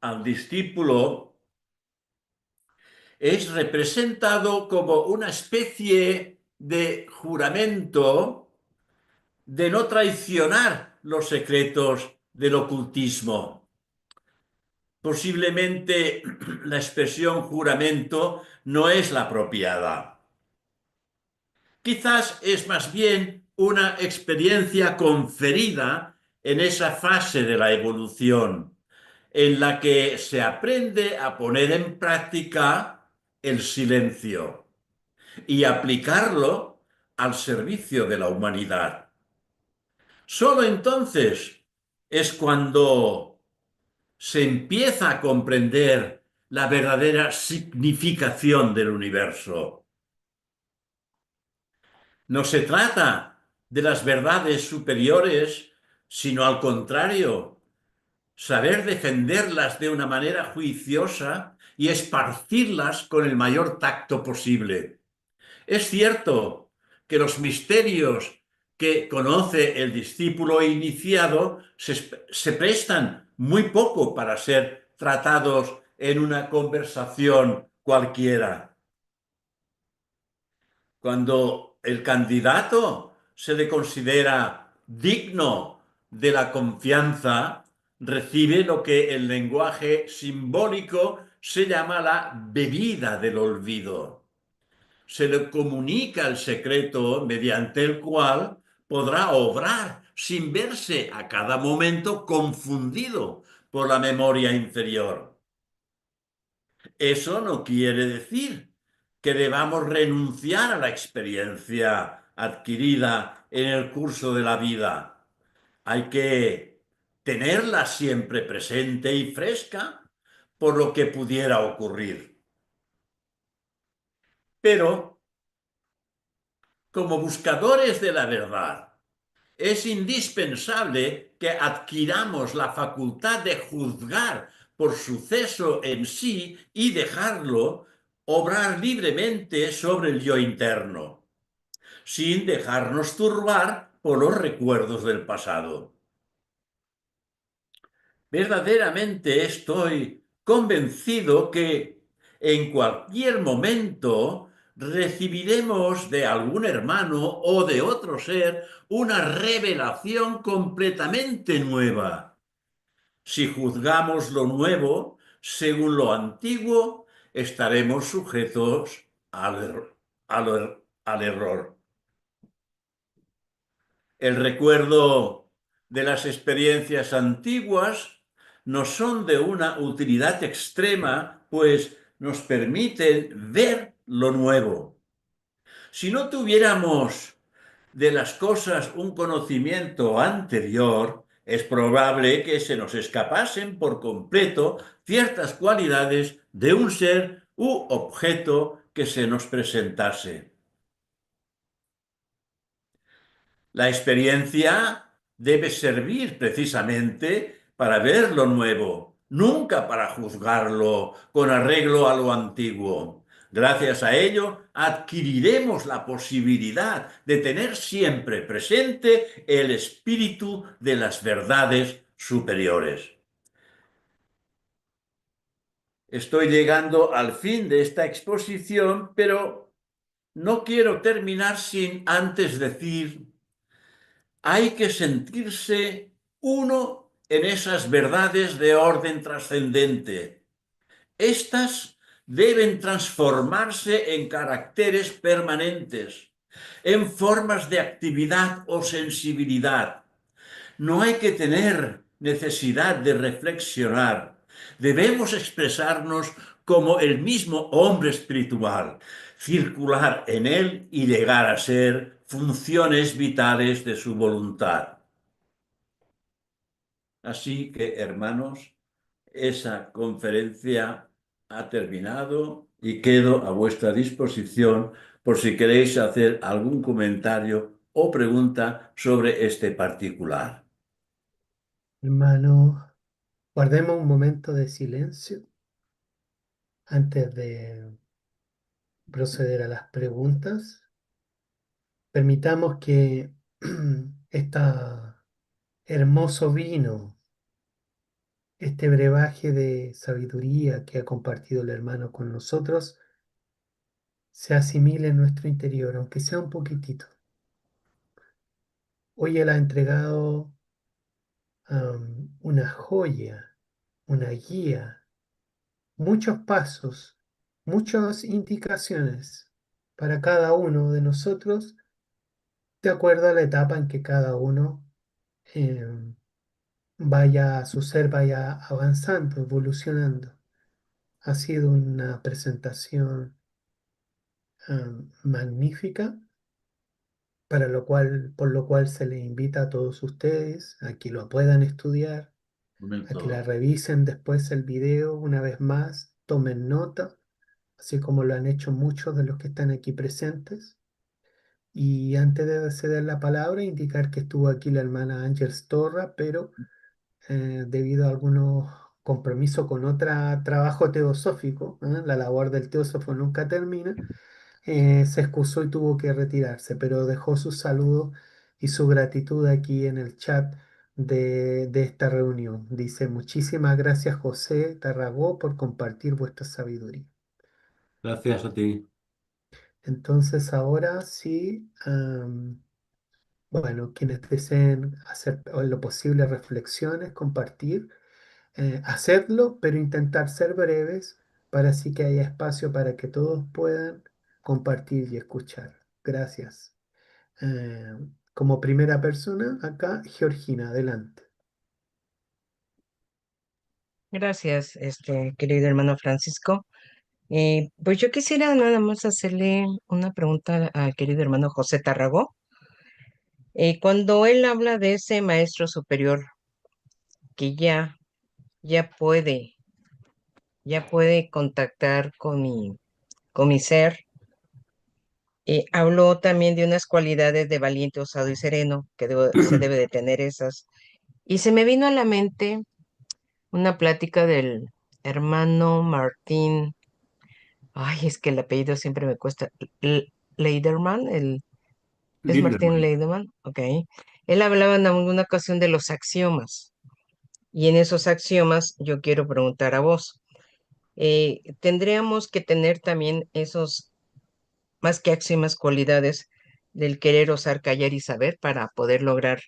al discípulo es representado como una especie de juramento de no traicionar los secretos del ocultismo. Posiblemente la expresión juramento no es la apropiada. Quizás es más bien una experiencia conferida en esa fase de la evolución, en la que se aprende a poner en práctica el silencio y aplicarlo al servicio de la humanidad. Solo entonces es cuando se empieza a comprender la verdadera significación del universo. No se trata de las verdades superiores, sino al contrario, saber defenderlas de una manera juiciosa y esparcirlas con el mayor tacto posible. Es cierto que los misterios que conoce el discípulo iniciado se prestan muy poco para ser tratados en una conversación cualquiera. Cuando el candidato se le considera digno de la confianza, recibe lo que el lenguaje simbólico se llama la bebida del olvido. Se le comunica el secreto mediante el cual podrá obrar sin verse a cada momento confundido por la memoria inferior. Eso no quiere decir que debamos renunciar a la experiencia adquirida en el curso de la vida. Hay que tenerla siempre presente y fresca por lo que pudiera ocurrir. Pero, como buscadores de la verdad, es indispensable que adquiramos la facultad de juzgar por suceso en sí y dejarlo obrar libremente sobre el yo interno, sin dejarnos turbar por los recuerdos del pasado. Verdaderamente estoy convencido que en cualquier momento recibiremos de algún hermano o de otro ser una revelación completamente nueva. Si juzgamos lo nuevo según lo antiguo, estaremos sujetos al error. El recuerdo de las experiencias antiguas nos son de una utilidad extrema, pues nos permiten ver lo nuevo. Si no tuviéramos de las cosas un conocimiento anterior, es probable que se nos escapasen por completo ciertas cualidades de un ser u objeto que se nos presentase. La experiencia debe servir precisamente para ver lo nuevo, nunca para juzgarlo con arreglo a lo antiguo. Gracias a ello, adquiriremos la posibilidad de tener siempre presente el espíritu de las verdades superiores. Estoy llegando al fin de esta exposición, pero no quiero terminar sin antes decir: hay que sentirse uno en esas verdades de orden trascendente. Estas deben transformarse en caracteres permanentes, en formas de actividad o sensibilidad. No hay que tener necesidad de reflexionar. Debemos expresarnos como el mismo hombre espiritual, circular en él y llegar a ser funciones vitales de su voluntad. Así que, hermanos, esa conferencia ha terminado y quedo a vuestra disposición por si queréis hacer algún comentario o pregunta sobre este particular. Hermano, guardemos un momento de silencio antes de proceder a las preguntas. Permitamos que este hermoso vino, este brebaje de sabiduría que ha compartido el hermano con nosotros, se asimile en nuestro interior, aunque sea un poquitito. Hoy Él ha entregado una joya, una guía, muchos pasos, muchas indicaciones para cada uno de nosotros, de acuerdo a la etapa en que cada uno em, su ser vaya avanzando, evolucionando. Ha sido una presentación magnífica, por lo cual se les invita a todos ustedes a que lo puedan estudiar, Un a que la momento. revisen después el video una vez más, tomen nota, así como lo han hecho muchos de los que están aquí presentes. Y antes de ceder la palabra, indicar que estuvo aquí la hermana Ángel Torra, pero debido a algunos compromisos con otro trabajo teosófico, la labor del teósofo nunca termina, se excusó y tuvo que retirarse, pero dejó su saludo y su gratitud aquí en el chat de esta reunión. Dice, muchísimas gracias José Tarragó por compartir vuestra sabiduría. Gracias a ti. Entonces ahora sí, bueno, quienes deseen hacer lo posible reflexiones, compartir, hacerlo, pero intentar ser breves para así que haya espacio para que todos puedan compartir y escuchar. Gracias. Eh, Como primera persona, acá, Georgina, adelante. Gracias, querido hermano Francisco. Pues yo quisiera nada más hacerle una pregunta al querido hermano José Tarragó. Cuando él habla de ese maestro superior que ya puede, ya puede contactar con mi ser, habló también de unas cualidades de valiente, osado y sereno, que se debe de tener esas. Y se me vino a la mente una plática del hermano Martín. Ay, es que el apellido siempre me cuesta. Leiderman, ¿es Martín Lindemann. Leiderman? Ok. Él hablaba en alguna ocasión de los axiomas. Y en esos axiomas yo quiero preguntar a vos. Tendríamos que tener también esos, más que axiomas, cualidades del querer, osar, callar y saber para poder lograr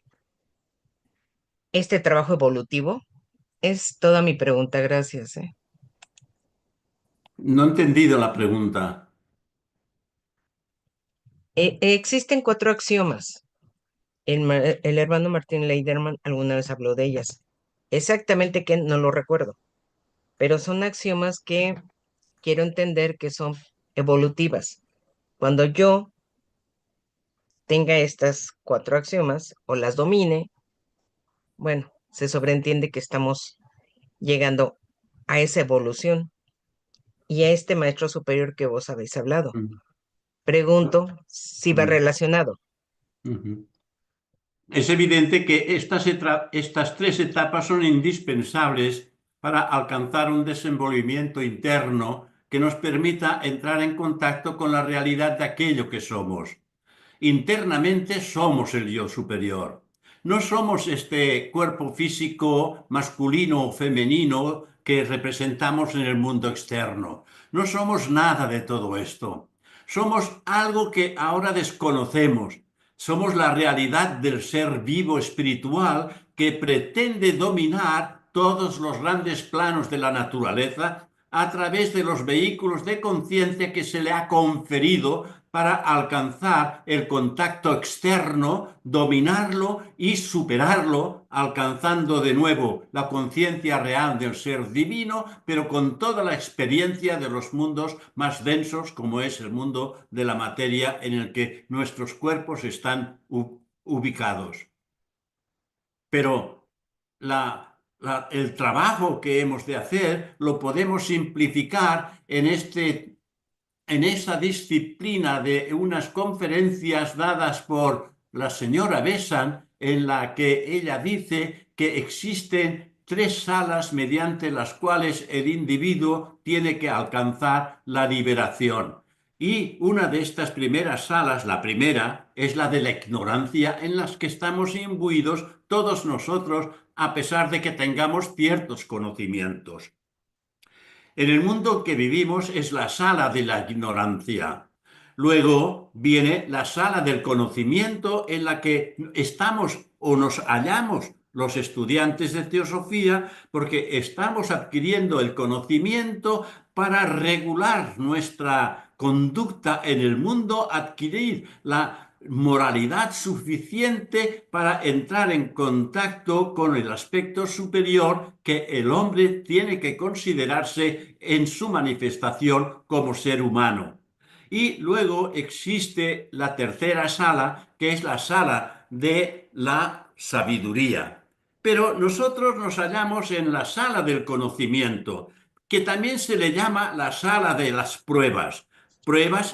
este trabajo evolutivo. Es toda mi pregunta, gracias. No he entendido la pregunta. Existen cuatro axiomas. El hermano Martín Leiderman alguna vez habló de ellas. Exactamente qué, no lo recuerdo, pero son axiomas que quiero entender que son evolutivas. Cuando yo tenga estas cuatro axiomas o las domine, bueno, se sobreentiende que estamos llegando a esa evolución y a este maestro superior que vos habéis hablado. Mm, Pregunto si va mm, relacionado. ujú. Es evidente que estas tres etapas son indispensables para alcanzar un desenvolvimiento interno que nos permita entrar en contacto con la realidad de aquello que somos. Internamente somos el yo superior. No somos este cuerpo físico masculino o femenino que representamos en el mundo externo. No somos nada de todo esto. Somos algo que ahora desconocemos. Somos la realidad del ser vivo espiritual que pretende dominar todos los grandes planos de la naturaleza a través de los vehículos de conciencia que se le ha conferido para alcanzar el contacto externo, dominarlo y superarlo, alcanzando de nuevo la conciencia real del ser divino, pero con toda la experiencia de los mundos más densos, como es el mundo de la materia en el que nuestros cuerpos están ubicados. Pero el trabajo que hemos de hacer lo podemos simplificar en esa disciplina de unas conferencias dadas por la señora Besant, en la que ella dice que existen tres salas mediante las cuales el individuo tiene que alcanzar la liberación. Y una de estas primeras salas, la primera, es la de la ignorancia en las que estamos imbuidos todos nosotros, a pesar de que tengamos ciertos conocimientos. En el mundo que vivimos es la sala de la ignorancia. Luego viene la sala del conocimiento en la que estamos o nos hallamos los estudiantes de teosofía porque estamos adquiriendo el conocimiento para regular nuestra conducta en el mundo, adquirir la moralidad suficiente para entrar en contacto con el aspecto superior que el hombre tiene que considerarse en su manifestación como ser humano. Y luego existe la tercera sala, que es la sala de la sabiduría. Pero nosotros nos hallamos en la sala del conocimiento, que también se le llama la sala de las pruebas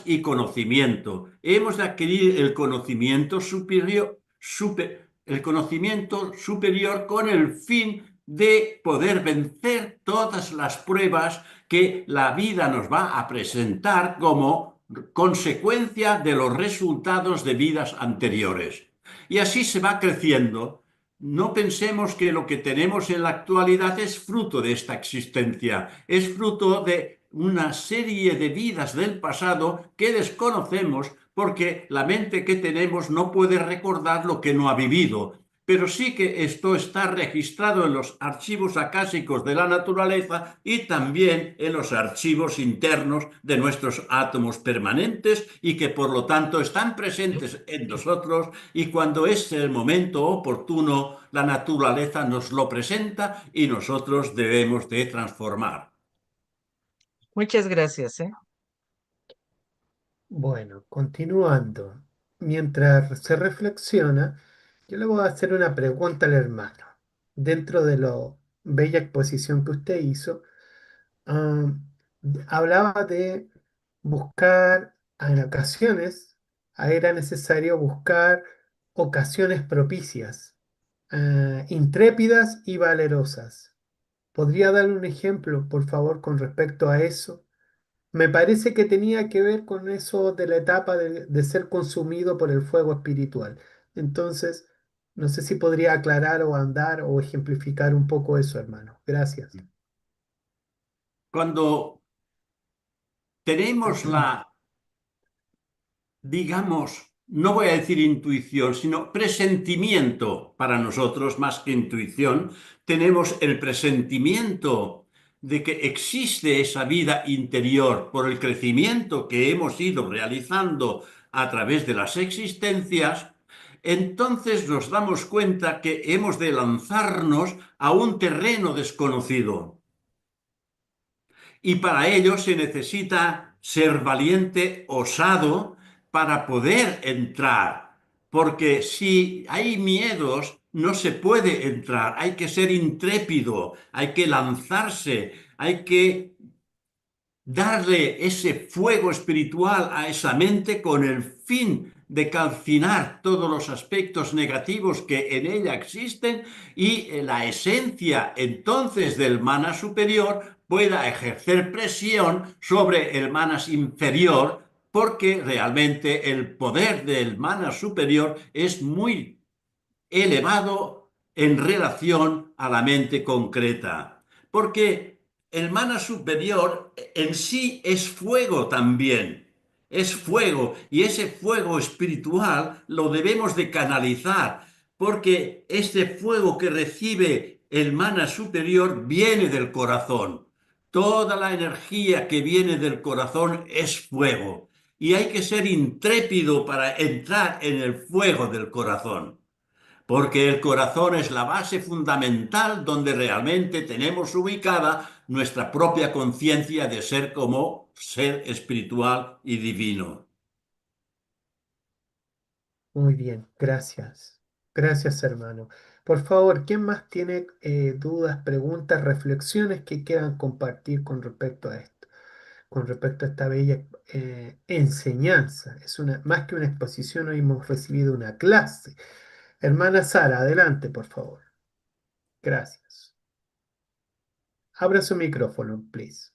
y conocimiento. Hemos de adquirir el conocimiento superior, el conocimiento superior con el fin de poder vencer todas las pruebas que la vida nos va a presentar como consecuencia de los resultados de vidas anteriores. Y así se va creciendo. No pensemos que lo que tenemos en la actualidad es fruto de esta existencia, es fruto de una serie de vidas del pasado que desconocemos porque la mente que tenemos no puede recordar lo que no ha vivido. Pero sí que esto está registrado en los archivos acásicos de la naturaleza y también en los archivos internos de nuestros átomos permanentes y que por lo tanto están presentes en nosotros y cuando es el momento oportuno la naturaleza nos lo presenta y nosotros debemos de transformar. Muchas gracias, ¿eh? Bueno, continuando. Mientras se reflexiona, yo le voy a hacer una pregunta al hermano. Dentro de la bella exposición que usted hizo, ah, hablaba de buscar, en ocasiones, era necesario buscar ocasiones propicias, intrépidas y valerosas. ¿Podría dar un ejemplo, por favor, con respecto a eso? Me parece que tenía que ver con eso de la etapa de ser consumido por el fuego espiritual. Entonces, no sé si podría aclarar o andar o ejemplificar un poco eso, hermano. Gracias. Cuando tenemos digamos, no voy a decir intuición, sino presentimiento para nosotros más que intuición, tenemos el presentimiento de que existe esa vida interior por el crecimiento que hemos ido realizando a través de las existencias, entonces nos damos cuenta que hemos de lanzarnos a un terreno desconocido. Y para ello se necesita ser valiente, osado, para poder entrar. Porque si hay miedos, no se puede entrar. Hay que ser intrépido, hay que lanzarse, hay que darle ese fuego espiritual a esa mente con el fin de calcinar todos los aspectos negativos que en ella existen y la esencia entonces del manas superior pueda ejercer presión sobre el manas inferior porque realmente el poder del manas superior es muy elevado en relación a la mente concreta. Porque el mana superior en sí es fuego también. es fuego y ese fuego espiritual lo debemos de canalizar porque este fuego que recibe el mana superior viene del corazón. Toda la energía que viene del corazón es fuego y hay que ser intrépido para entrar en el fuego del corazón. Porque el corazón es la base fundamental donde realmente tenemos ubicada nuestra propia conciencia de ser como ser espiritual y divino. Muy bien, gracias. Gracias, hermano. Por favor, ¿quién más tiene dudas, preguntas, reflexiones que quieran compartir con respecto a esto? Con respecto a esta bella enseñanza. Es una, más que una exposición, hoy hemos recibido una clase. Hermana Sara, adelante, por favor. Gracias. Abra su micrófono, please.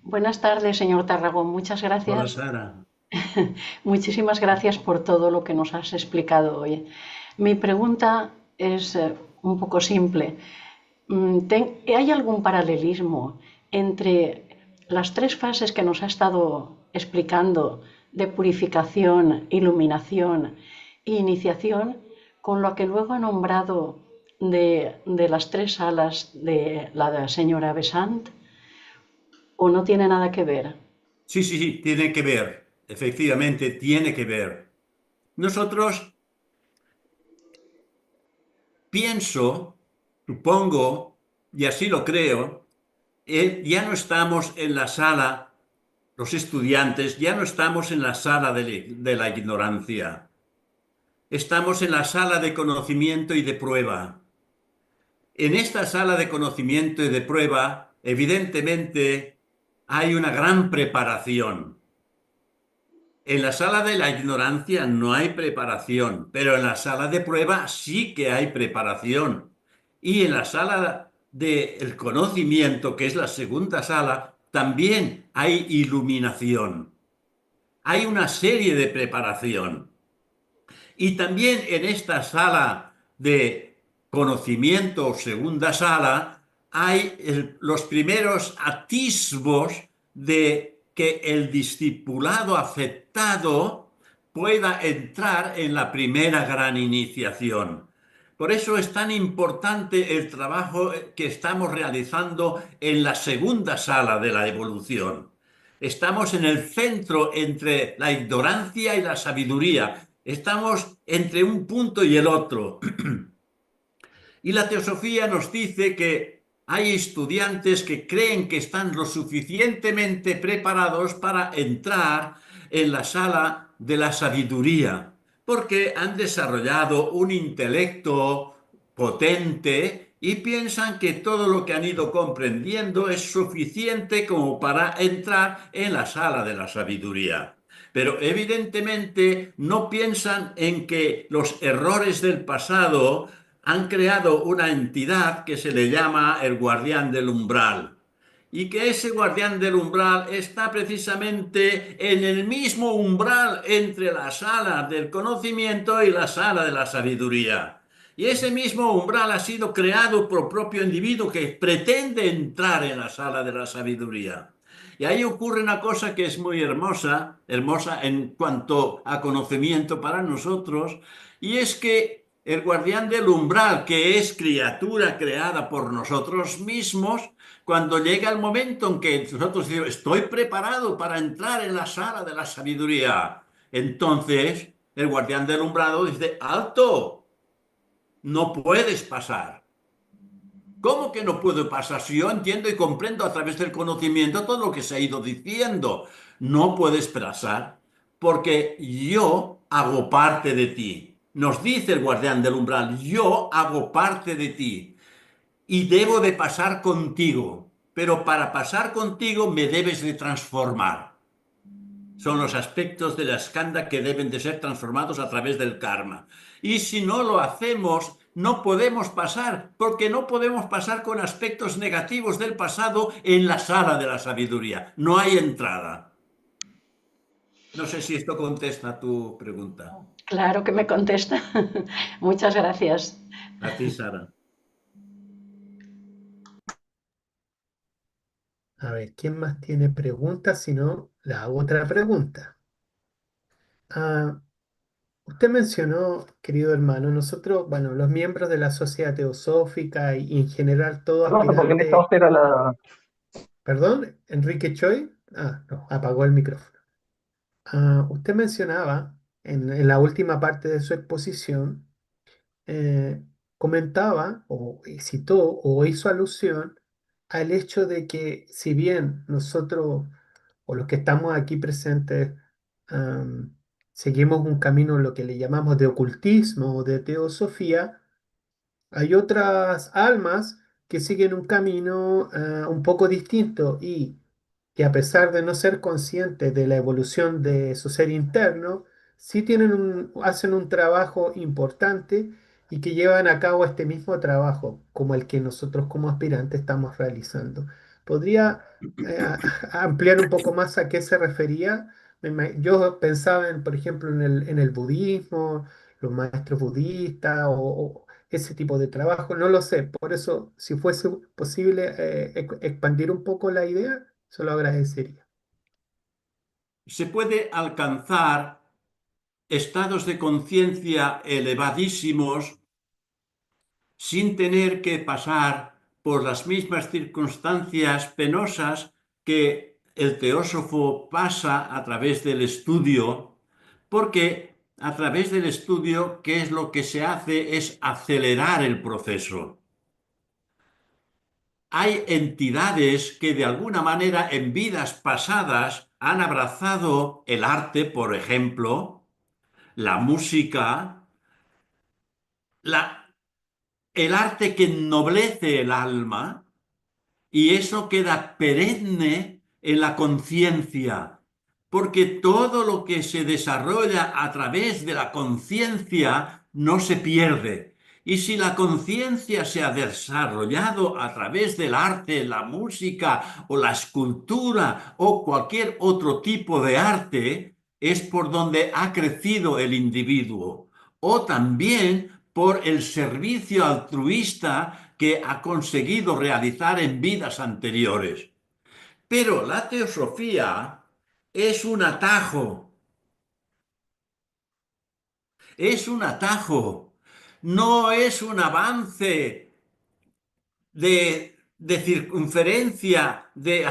Buenas tardes, señor Tarragón. Muchas Hola gracias. Sara. Muchísimas gracias por todo lo que nos has explicado hoy. Mi pregunta es un poco simple. ¿Hay algún paralelismo entre las tres fases que nos ha estado explicando de purificación, iluminación e iniciación con lo que luego ha nombrado de las tres alas de la señora Besant? ¿O no tiene nada que ver? Sí, sí, sí, tiene que ver. Efectivamente, tiene que ver. Nosotros, pienso, supongo, y así lo creo, ya no estamos en la sala, los estudiantes, ya no estamos en la sala de la ignorancia. Estamos en la sala de conocimiento y de prueba. En esta sala de conocimiento y de prueba, evidentemente, hay una gran preparación. En la sala de la ignorancia no hay preparación, pero en la sala de prueba sí que hay preparación. Y en la sala del conocimiento, que es la segunda sala, también hay iluminación. Hay una serie de preparación. Y también en esta sala de conocimiento, segunda sala, hay los primeros atisbos de que el discipulado afectado pueda entrar en la primera gran iniciación. Por eso es tan importante el trabajo que estamos realizando en la segunda sala de la evolución. Estamos en el centro entre la ignorancia y la sabiduría. Estamos entre un punto y el otro. Y la teosofía nos dice que hay estudiantes que creen que están lo suficientemente preparados para entrar en la sala de la sabiduría, porque han desarrollado un intelecto potente y piensan que todo lo que han ido comprendiendo es suficiente como para entrar en la sala de la sabiduría. Pero evidentemente no piensan en que los errores del pasado han creado una entidad que se le llama el guardián del umbral. Y que ese guardián del umbral está precisamente en el mismo umbral entre la sala del conocimiento y la sala de la sabiduría. Y ese mismo umbral ha sido creado por propio individuo que pretende entrar en la sala de la sabiduría. Y ahí ocurre una cosa que es muy hermosa, hermosa en cuanto a conocimiento para nosotros, y es que el guardián del umbral, que es criatura creada por nosotros mismos, cuando llega el momento en que nosotros decimos, estoy preparado para entrar en la sala de la sabiduría, entonces el guardián del umbral dice, alto, no puedes pasar. ¿Cómo que no puedo pasar? Si yo entiendo y comprendo a través del conocimiento todo lo que se ha ido diciendo, no puedes pasar porque yo hago parte de ti. Nos dice el guardián del umbral, yo hago parte de ti y debo de pasar contigo, pero para pasar contigo me debes de transformar. Son los aspectos de la skandha que deben de ser transformados a través del karma. Y si no lo hacemos, no podemos pasar, porque no podemos pasar con aspectos negativos del pasado en la sala de la sabiduría. No hay entrada. No sé si esto contesta a tu pregunta. Claro que me contesta. Muchas gracias. A ti, Sara. A ver, ¿quién más tiene preguntas? Si no, le hago otra pregunta. Ah, usted mencionó, querido hermano, nosotros, bueno, los miembros de la Sociedad Teosófica y en general todo Perdón, porque aspirante, necesitamos ir a la... perdón, Enrique Choi, no, apagó el micrófono. Usted mencionaba en la última parte de su exposición, eh, comentaba o citó o hizo alusión al hecho de que si bien nosotros o los que estamos aquí presentes am, seguimos un camino, lo que le llamamos de ocultismo o de teosofía, hay otras almas que siguen un camino un poco distinto y que a pesar de no ser conscientes de la evolución de su ser interno, sí hacen un trabajo importante y que llevan a cabo este mismo trabajo como el que nosotros como aspirantes estamos realizando. ¿Podría ampliar un poco más a qué se refería? Yo pensaba en, por ejemplo, en el budismo, los maestros budistas o ese tipo de trabajo, no lo sé. Por eso, si fuese posible expandir un poco la idea, se lo agradecería. Se puede alcanzar estados de conciencia elevadísimos sin tener que pasar por las mismas circunstancias penosas que el teósofo pasa a través del estudio, porque a través del estudio, ¿qué es lo que se hace? Es acelerar el proceso. Hay entidades que de alguna manera en vidas pasadas han abrazado el arte, por ejemplo, la música, la, el arte que ennoblece el alma, y eso queda perenne en la conciencia, porque todo lo que se desarrolla a través de la conciencia no se pierde. Y si la conciencia se ha desarrollado a través del arte, la música o la escultura o cualquier otro tipo de arte, es por donde ha crecido el individuo. O también por el servicio altruista que ha conseguido realizar en vidas anteriores. Pero la teosofía es un atajo, no es un avance de circunferencia, de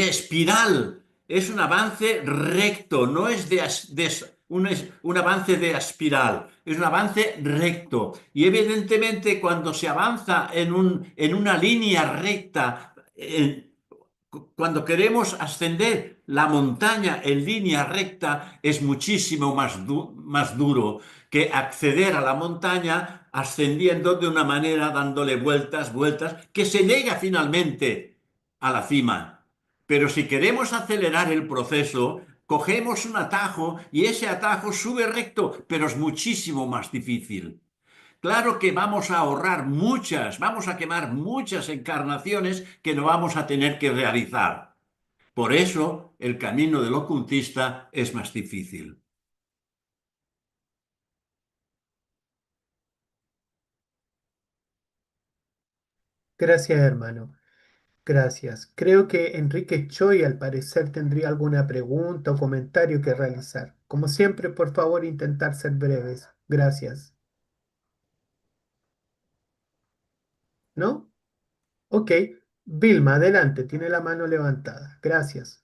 espiral, es un avance recto, no es un avance de espiral, es un avance recto. Y evidentemente cuando se avanza en una línea recta, cuando queremos ascender la montaña en línea recta, es muchísimo más duro que acceder a la montaña ascendiendo de una manera, dándole vueltas, vueltas, que se llega finalmente a la cima. Pero si queremos acelerar el proceso, cogemos un atajo y ese atajo sube recto, pero es muchísimo más difícil. Claro que vamos a ahorrar vamos a quemar muchas encarnaciones que no vamos a tener que realizar. Por eso el camino del ocultista es más difícil. Gracias, hermano. Gracias. Creo que Enrique Choi, al parecer, tendría alguna pregunta o comentario que realizar. Como siempre, por favor, intentar ser breves. Gracias. ¿No? Ok. Vilma, adelante. Tiene la mano levantada. Gracias.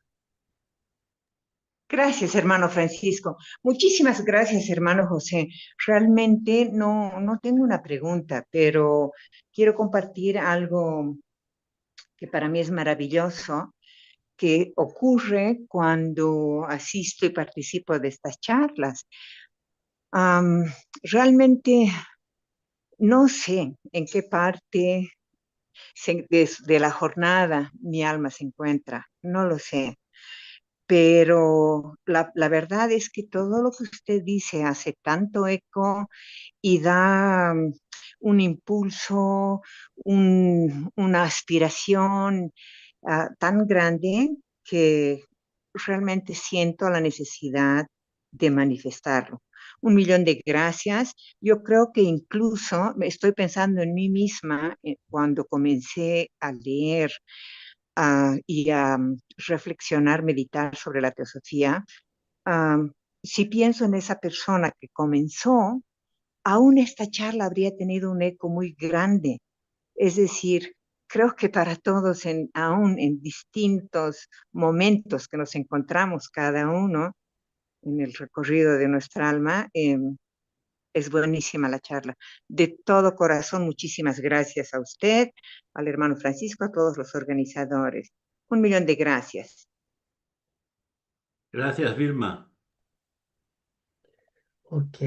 Gracias, hermano Francisco. Muchísimas gracias, hermano José. Realmente no tengo una pregunta, pero quiero compartir algo que para mí es maravilloso, que ocurre cuando asisto y participo de estas charlas. Realmente no sé en qué parte de la jornada mi alma se encuentra, no lo sé. Pero la verdad es que todo lo que usted dice hace tanto eco y da un impulso, una aspiración tan grande que realmente siento la necesidad de manifestarlo. 1 millón de gracias. Yo creo que incluso me estoy pensando en mí misma cuando comencé a leer y a reflexionar, meditar sobre la teosofía, si pienso en esa persona que comenzó, aún esta charla habría tenido un eco muy grande. Es decir, creo que para todos, aún en distintos momentos que nos encontramos cada uno en el recorrido de nuestra alma, es buenísima la charla. De todo corazón, muchísimas gracias a usted, al hermano Francisco, a todos los organizadores. 1.000.000 de gracias. Gracias, Vilma. Ok,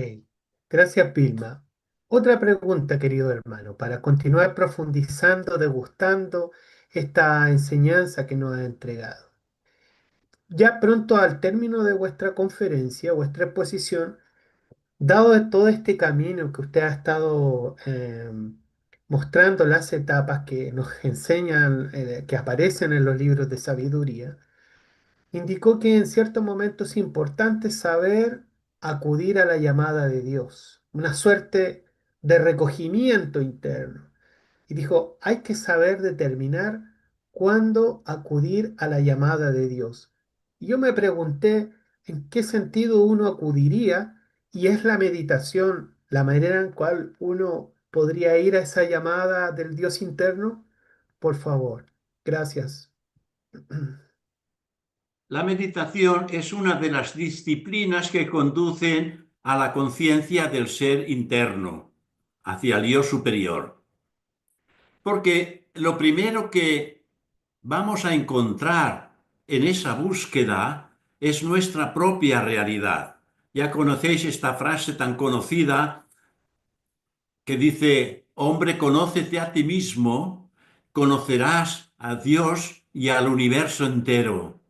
gracias, Vilma. Otra pregunta, querido hermano, para continuar profundizando, degustando esta enseñanza que nos ha entregado. Ya pronto al término de vuestra conferencia, vuestra exposición, dado de todo este camino que usted ha estado mostrando, las etapas que nos enseñan, que aparecen en los libros de sabiduría, indicó que en ciertos momentos es importante saber acudir a la llamada de Dios, una suerte de recogimiento interno. Y dijo, hay que saber determinar cuándo acudir a la llamada de Dios. Y yo me pregunté en qué sentido uno acudiría, y es la meditación la manera en cual uno podría ir a esa llamada del Dios interno. Por favor, gracias. La meditación es una de las disciplinas que conducen a la conciencia del ser interno, hacia el yo superior. Porque lo primero que vamos a encontrar en esa búsqueda es nuestra propia realidad. Ya conocéis esta frase tan conocida que dice, hombre, conócete a ti mismo, conocerás a Dios y al universo entero.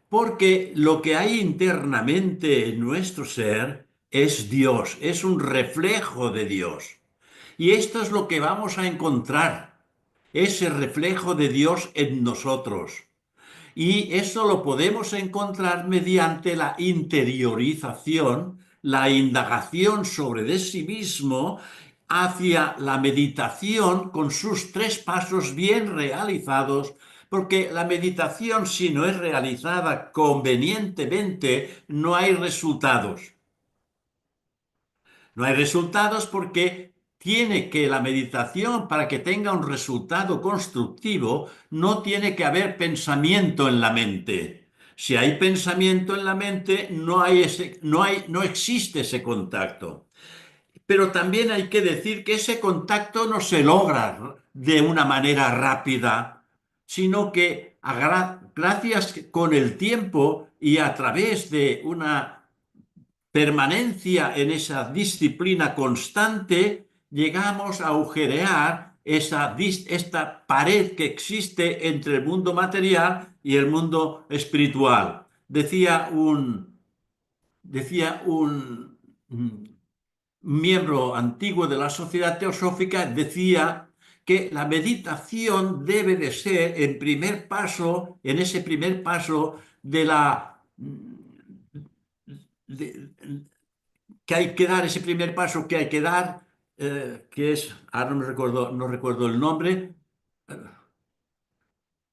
Porque lo que hay internamente en nuestro ser es Dios, es un reflejo de Dios. Y esto es lo que vamos a encontrar, ese reflejo de Dios en nosotros. Y eso lo podemos encontrar mediante la interiorización, la indagación sobre de sí mismo hacia la meditación con sus 3 pasos bien realizados, porque la meditación, si no es realizada convenientemente, no hay resultados. No hay resultados porque tiene que la meditación, para que tenga un resultado constructivo, no tiene que haber pensamiento en la mente. Si hay pensamiento en la mente, no existe ese contacto. Pero también hay que decir que ese contacto no se logra de una manera rápida, sino que gracias con el tiempo y a través de una permanencia en esa disciplina constante, llegamos a agujerear esta pared que existe entre el mundo material y el mundo espiritual. Decía un miembro antiguo de la Sociedad Teosófica, decía que la meditación debe de ser el primer paso, en ese primer paso de la de- que hay que dar, ese primer paso que hay que dar, que es, ahora no recuerdo el nombre,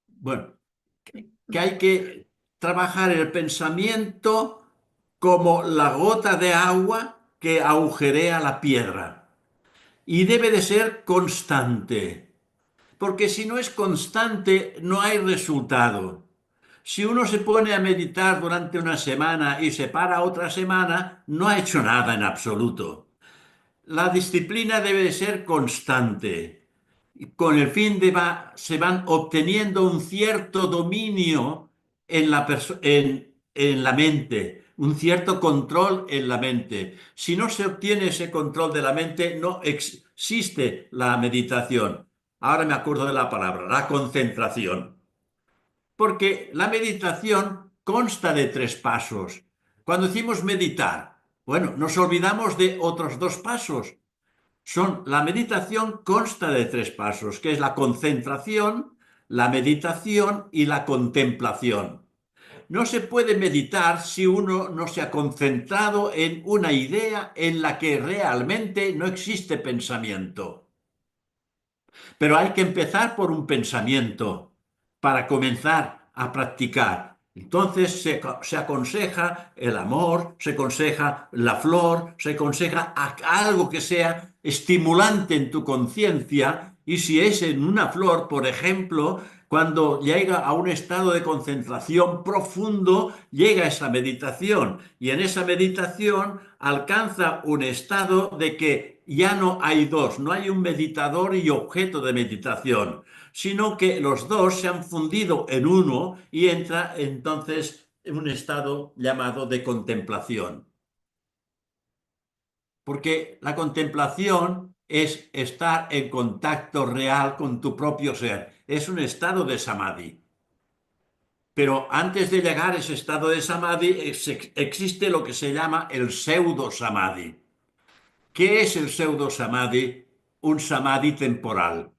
bueno, que hay que trabajar el pensamiento como la gota de agua que agujerea la piedra. Y debe de ser constante, porque si no es constante no hay resultado. Si uno se pone a meditar durante una semana y se para otra semana, no ha hecho nada en absoluto. La disciplina debe de ser constante. Con el fin de se van obteniendo un cierto dominio en la mente, un cierto control en la mente. Si no se obtiene ese control de la mente, no existe la meditación. Ahora me acuerdo de la palabra, la concentración. Porque la meditación consta de 3 pasos. Cuando decimos meditar, bueno, nos olvidamos de otros 2 pasos. La meditación consta de 3 pasos, que es la concentración, la meditación y la contemplación. No se puede meditar si uno no se ha concentrado en una idea en la que realmente no existe pensamiento. Pero hay que empezar por un pensamiento, para comenzar a practicar. Entonces se aconseja el amor, se aconseja la flor, se aconseja algo que sea estimulante en tu conciencia, y si es en una flor, por ejemplo, cuando llega a un estado de concentración profundo, llega esa meditación, y en esa meditación alcanza un estado de que ya no hay dos, no hay un meditador y objeto de meditación, sino que los dos se han fundido en uno y entra entonces en un estado llamado de contemplación. Porque la contemplación es estar en contacto real con tu propio ser, es un estado de samadhi. Pero antes de llegar a ese estado de samadhi existe lo que se llama el pseudo samadhi. ¿Qué es el pseudo samadhi? Un samadhi temporal.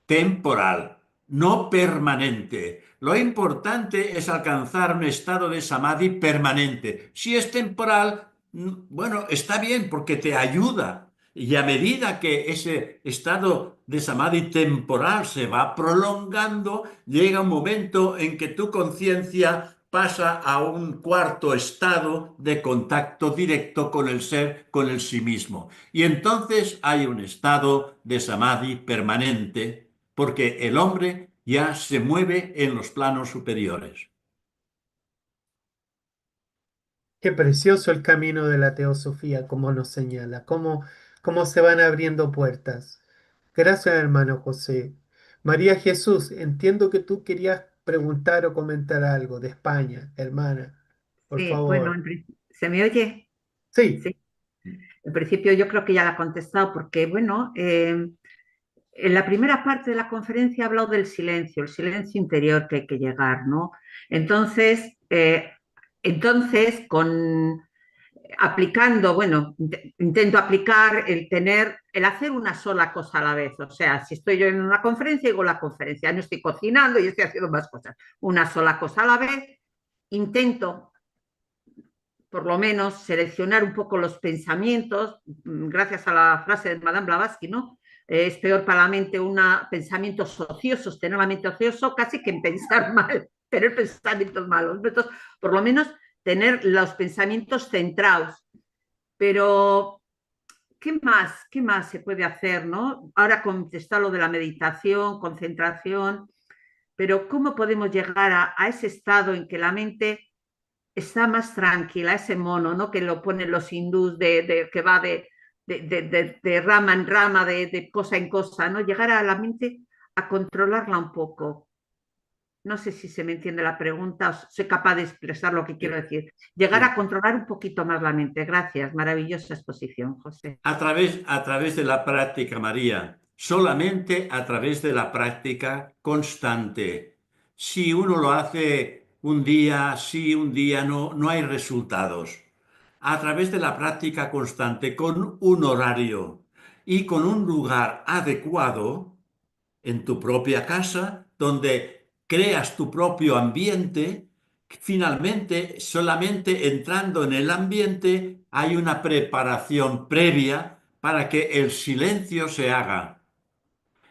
Temporal, no permanente. Lo importante es alcanzar un estado de samadhi permanente. Si es temporal, bueno, está bien porque te ayuda. Y a medida que ese estado de samadhi temporal se va prolongando, llega un momento en que tu conciencia pasa a un cuarto estado de contacto directo con el ser, con el sí mismo. Y entonces hay un estado de samadhi permanente, porque el hombre ya se mueve en los planos superiores. Qué precioso el camino de la teosofía, como nos señala, cómo se van abriendo puertas. Gracias, hermano José. María Jesús, entiendo que tú querías preguntar o comentar algo de España, hermana, por Sí, bueno, favor. ¿se me oye? Sí, Sí. En principio yo creo que ya la he contestado porque, bueno, en la primera parte de la conferencia ha hablado del silencio, el silencio interior que hay que llegar, ¿no? Entonces, aplicando, bueno, intento aplicar el hacer una sola cosa a la vez. O sea, si estoy yo en una conferencia, digo la conferencia, no estoy cocinando y estoy haciendo más cosas. Una sola cosa a la vez. Intento por lo menos seleccionar un poco los pensamientos, gracias a la frase de Madame Blavatsky, ¿no? Es peor para la mente pensamientos ociosos, tener la mente ocioso, casi que en pensar mal, tener pensamientos malos. Entonces, por lo menos tener los pensamientos centrados. Pero, ¿qué más? ¿Qué más se puede hacer, no? Ahora contestar lo de la meditación, concentración, pero ¿cómo podemos llegar a ese estado en que la mente está más tranquila, ese mono, ¿no? Que lo ponen los hindús, que va de rama en rama, de cosa en cosa, ¿no? Llegar a la mente a controlarla un poco. No sé si se me entiende la pregunta, soy capaz de expresar lo que quiero decir. Llegar a controlar un poquito más la mente. Gracias, maravillosa exposición, José. A través de la práctica, María, solamente a través de la práctica constante. Si uno lo hace un día sí, un día no, no hay resultados. A través de la práctica constante, con un horario y con un lugar adecuado, en tu propia casa, donde creas tu propio ambiente, finalmente, solamente entrando en el ambiente hay una preparación previa para que el silencio se haga.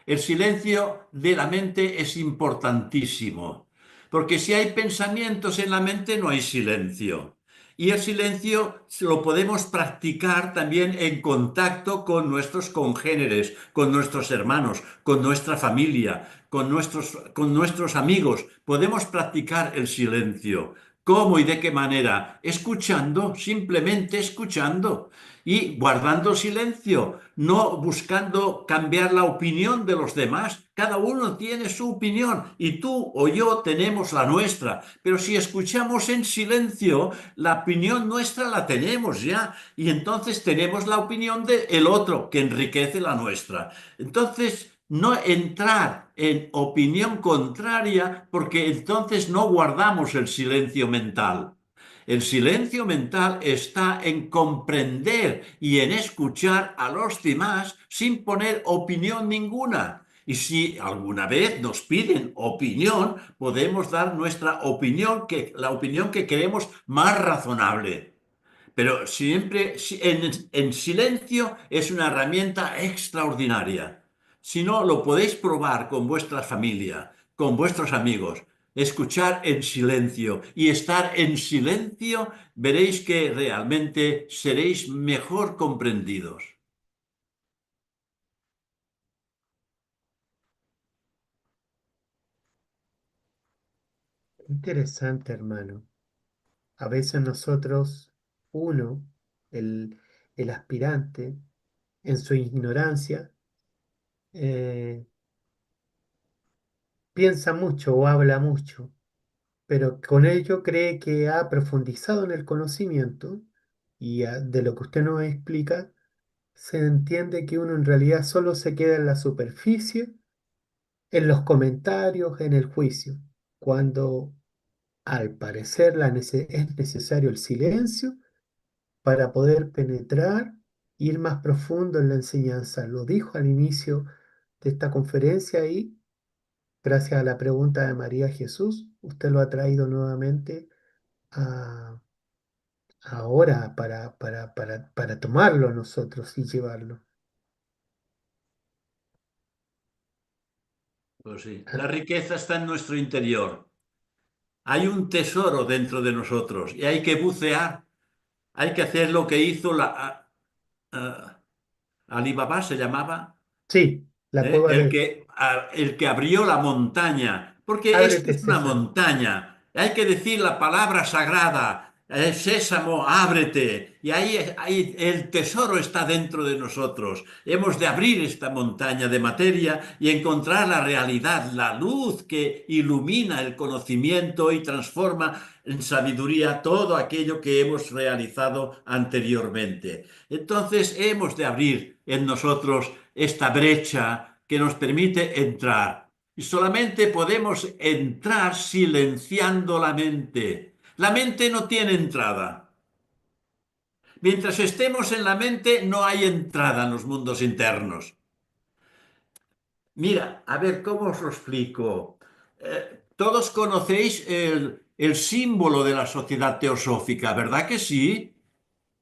El silencio de la mente es importantísimo, porque si hay pensamientos en la mente no hay silencio. Y el silencio lo podemos practicar también en contacto con nuestros congéneres, con nuestros hermanos, con nuestra familia, con nuestros amigos. Podemos practicar el silencio. ¿Cómo y de qué manera? Escuchando, simplemente escuchando y guardando silencio, no buscando cambiar la opinión de los demás. Cada uno tiene su opinión y tú o yo tenemos la nuestra. Pero si escuchamos en silencio, la opinión nuestra la tenemos ya y entonces tenemos la opinión del otro que enriquece la nuestra. Entonces, no entrar en opinión contraria porque entonces no guardamos el silencio mental. El silencio mental está en comprender y en escuchar a los demás sin poner opinión ninguna. Y si alguna vez nos piden opinión, podemos dar nuestra opinión, la opinión que creemos más razonable. Pero siempre en silencio es una herramienta extraordinaria. Si no, lo podéis probar con vuestra familia, con vuestros amigos. Escuchar en silencio y estar en silencio, veréis que realmente seréis mejor comprendidos. Interesante, hermano. A veces nosotros, uno, el, el aspirante, en su ignorancia, eh, piensa mucho o habla mucho, pero con ello cree que ha profundizado en el conocimiento y de lo que usted nos explica, se entiende que uno en realidad solo se queda en la superficie, en los comentarios, en el juicio, cuando al parecer es necesario el silencio para poder penetrar, ir más profundo en la enseñanza. Lo dijo al inicio de esta conferencia y gracias a la pregunta de María Jesús, usted lo ha traído nuevamente a, ahora para tomarlo nosotros y llevarlo. Pues sí, Ah, la riqueza está en nuestro interior. Hay un tesoro dentro de nosotros y hay que bucear. Hay que hacer lo que hizo a- Alibaba, se llamaba. sí, la cueva de... El que abrió la montaña, porque esto Ábrete, es una César. montaña. Hay que decir la palabra sagrada, Sésamo, ábrete. Y ahí el tesoro está dentro de nosotros. Hemos de abrir esta montaña de materia y encontrar la realidad, la luz que ilumina el conocimiento y transforma en sabiduría todo aquello que hemos realizado anteriormente. Entonces hemos de abrir en nosotros esta brecha que nos permite entrar. Y solamente podemos entrar silenciando la mente. La mente no tiene entrada. Mientras estemos en la mente, no hay entrada en los mundos internos. Mira, a ver, ¿cómo os lo explico? Todos conocéis el símbolo de la sociedad teosófica, ¿verdad que sí?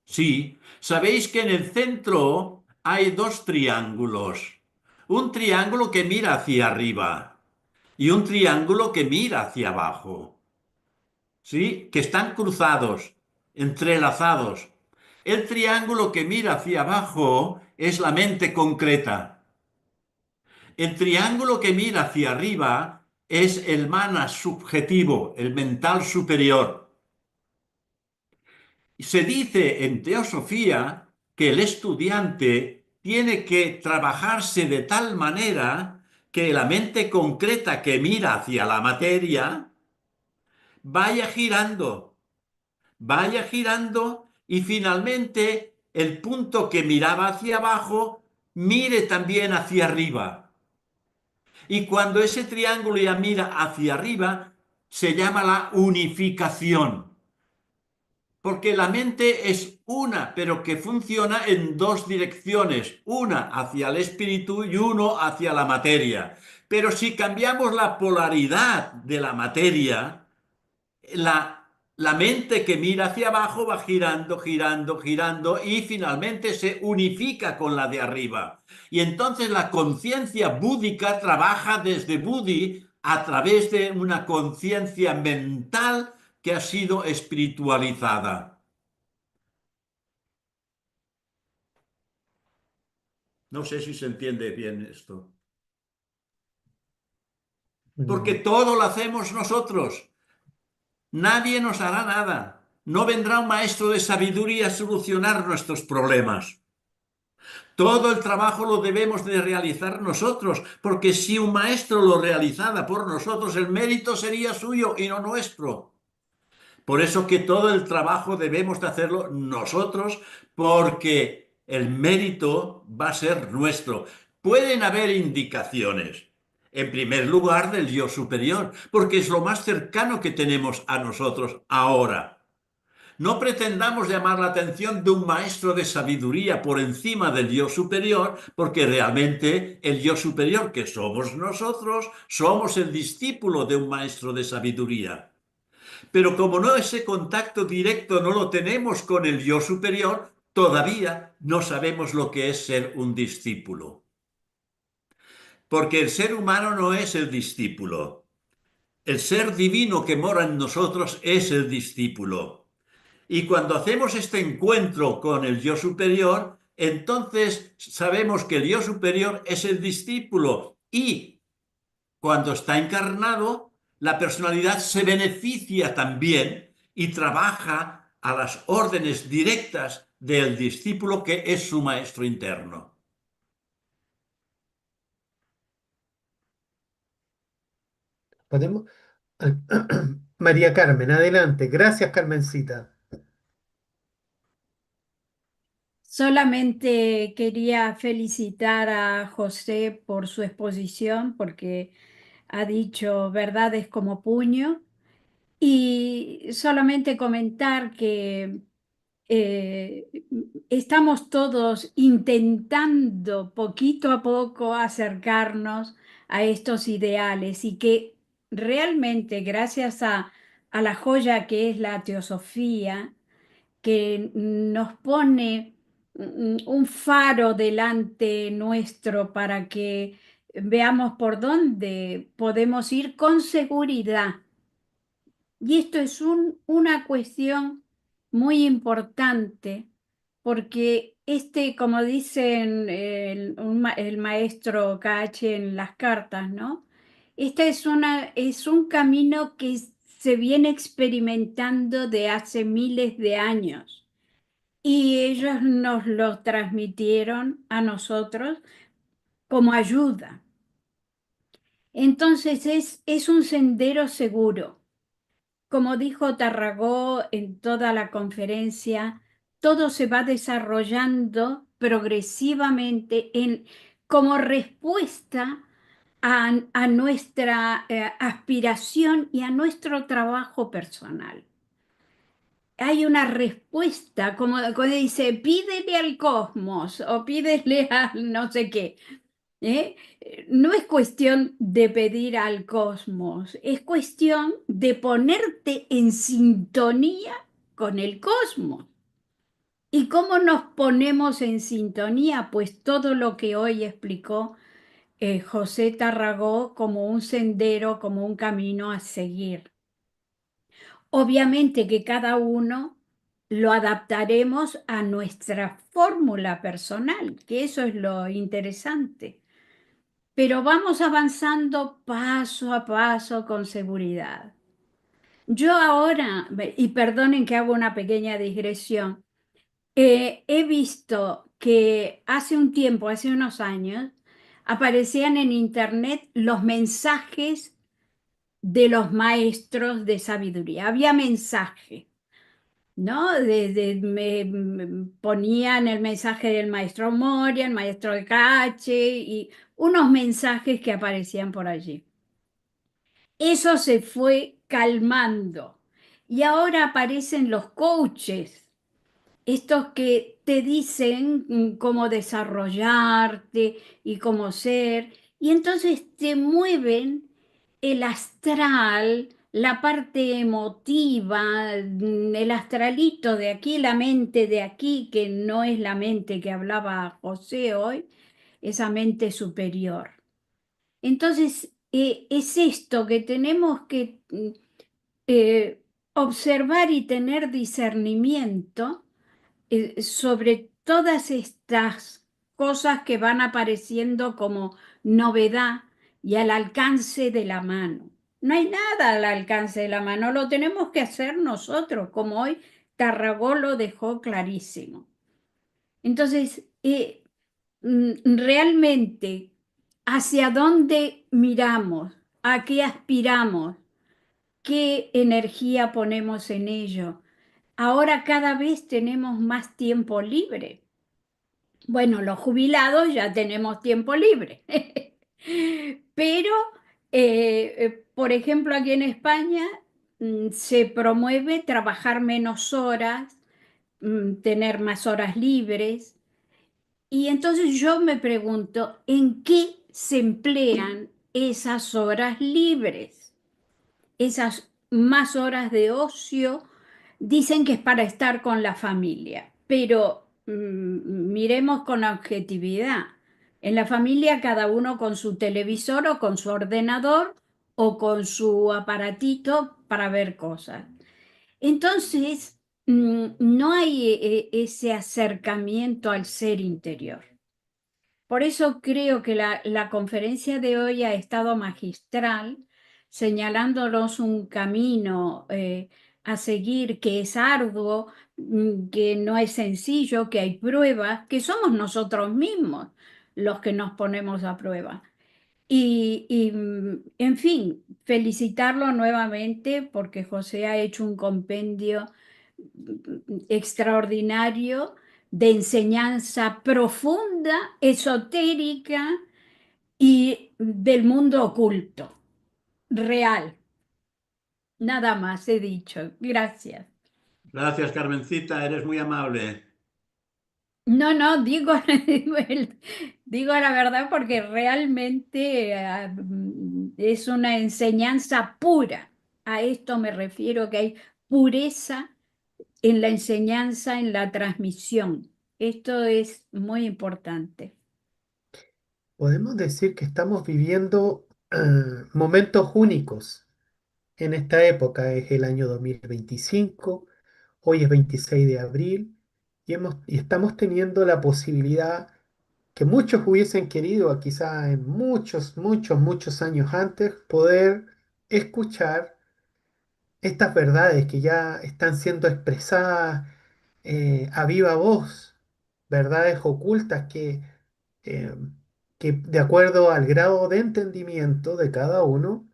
Sí. Sabéis que en el centro hay dos triángulos. Un triángulo que mira hacia arriba y un triángulo que mira hacia abajo. ¿Sí? Que están cruzados, entrelazados. El triángulo que mira hacia abajo es la mente concreta. El triángulo que mira hacia arriba es el manas subjetivo, el mental superior. Se dice en teosofía que el estudiante tiene que trabajarse de tal manera que la mente concreta que mira hacia la materia vaya vaya girando y finalmente el punto que miraba hacia abajo mire también hacia arriba. Y cuando ese triángulo ya mira hacia arriba, se llama la unificación. Porque la mente es una, pero que funciona en dos direcciones, una hacia el espíritu y uno hacia la materia. Pero si cambiamos la polaridad de la materia, la mente que mira hacia abajo va girando, girando, girando y finalmente se unifica con la de arriba. Y entonces la conciencia búdica trabaja desde Budi a través de una conciencia mental que ha sido espiritualizada. No sé si se entiende bien esto. Porque Mm, todo lo hacemos nosotros. Nadie nos hará nada. No vendrá un maestro de sabiduría a solucionar nuestros problemas. Todo el trabajo lo debemos de realizar nosotros, porque si un maestro lo realizara por nosotros, el mérito sería suyo y no nuestro. Por eso que todo el trabajo debemos de hacerlo nosotros, porque el mérito va a ser nuestro. Pueden haber indicaciones. En primer lugar, del yo superior, porque es lo más cercano que tenemos a nosotros ahora. No pretendamos llamar la atención de un maestro de sabiduría por encima del yo superior, porque realmente el yo superior que somos nosotros, somos el discípulo de un maestro de sabiduría. Pero como no ese contacto directo no lo tenemos con el yo superior, todavía no sabemos lo que es ser un discípulo. porque el ser humano no es el discípulo. El ser divino que mora en nosotros es el discípulo. Y cuando hacemos este encuentro con el yo superior, entonces sabemos que el yo superior es el discípulo y cuando está encarnado, la personalidad se beneficia también y trabaja a las órdenes directas del discípulo que es su maestro interno. ¿Podemos? María Carmen, adelante. Gracias, Carmencita. Solamente quería felicitar a José por su exposición, porque ha dicho verdades como puño, y solamente comentar que eh, estamos todos intentando poquito a poco acercarnos a estos ideales y que realmente gracias a la joya que es la teosofía, que nos pone un faro delante nuestro para que veamos por dónde podemos ir con seguridad. Y esto es una cuestión muy importante porque como dicen el maestro Cache en las cartas, ¿no? Es un camino que se viene experimentando de hace miles de años y ellos nos lo transmitieron a nosotros como ayuda. Entonces es un sendero seguro. Como dijo Tarragó en toda la conferencia, todo se va desarrollando progresivamente como respuesta a nuestra aspiración y a nuestro trabajo personal. Hay una respuesta, como cuando dice, pídele al cosmos o pídele al no sé qué. ¿Eh? No es cuestión de pedir al cosmos, es cuestión de ponerte en sintonía con el cosmos. ¿Y cómo nos ponemos en sintonía? Pues todo lo que hoy explicó José Tarragó como un sendero, como un camino a seguir. Obviamente que cada uno lo adaptaremos a nuestra fórmula personal, que eso es lo interesante. Pero vamos avanzando paso a paso con seguridad. Yo ahora, y perdonen que hago una pequeña digresión, he visto que hace un tiempo, hace unos años, aparecían en internet los mensajes de los maestros de sabiduría. Había mensaje, ¿no? Me ponían el mensaje del maestro Moria, el maestro de Cache y unos mensajes que aparecían por allí. Eso se fue calmando y ahora aparecen los coaches, estos que te dicen cómo desarrollarte y cómo ser, y entonces te mueven el astral, la parte emotiva, el astralito de aquí, la mente de aquí, que no es la mente que hablaba José hoy, esa mente superior. Entonces, es esto que tenemos que observar y tener discernimiento sobre todas estas cosas que van apareciendo como novedad y al alcance de la mano. No hay nada al alcance de la mano, lo tenemos que hacer nosotros, como hoy Tarragó lo dejó clarísimo. Entonces, realmente, ¿hacia dónde miramos? ¿A qué aspiramos? ¿Qué energía ponemos en ello? Ahora cada vez tenemos más tiempo libre. Bueno, los jubilados ya tenemos tiempo libre. Pero, por ejemplo, aquí en España se promueve trabajar menos horas, tener más horas libres. Y entonces yo me pregunto, ¿en qué se emplean esas horas libres? Esas más horas de ocio, dicen que es para estar con la familia, pero miremos con objetividad. En la familia cada uno con su televisor o con su ordenador o con su aparatito para ver cosas. Entonces, no hay ese acercamiento al ser interior. Por eso creo que la conferencia de hoy ha estado magistral, señalándonos un camino a seguir que es arduo, que no es sencillo, que hay pruebas, que somos nosotros mismos los que nos ponemos a prueba. En fin, felicitarlo nuevamente porque José ha hecho un compendio extraordinario de enseñanza profunda, esotérica y del mundo oculto, real. Nada más he dicho. Gracias. Gracias, Carmencita, eres muy amable. No, digo, digo la verdad porque realmente es una enseñanza pura. A esto me refiero, que hay pureza en la enseñanza, en la transmisión. Esto es muy importante. Podemos decir que estamos viviendo momentos únicos en esta época. Es el año 2025, hoy es 26 de abril y estamos teniendo la posibilidad que muchos hubiesen querido, quizá en muchos años antes, poder escuchar estas verdades que ya están siendo expresadas a viva voz, verdades ocultas eh, que de acuerdo al grado de entendimiento de cada uno,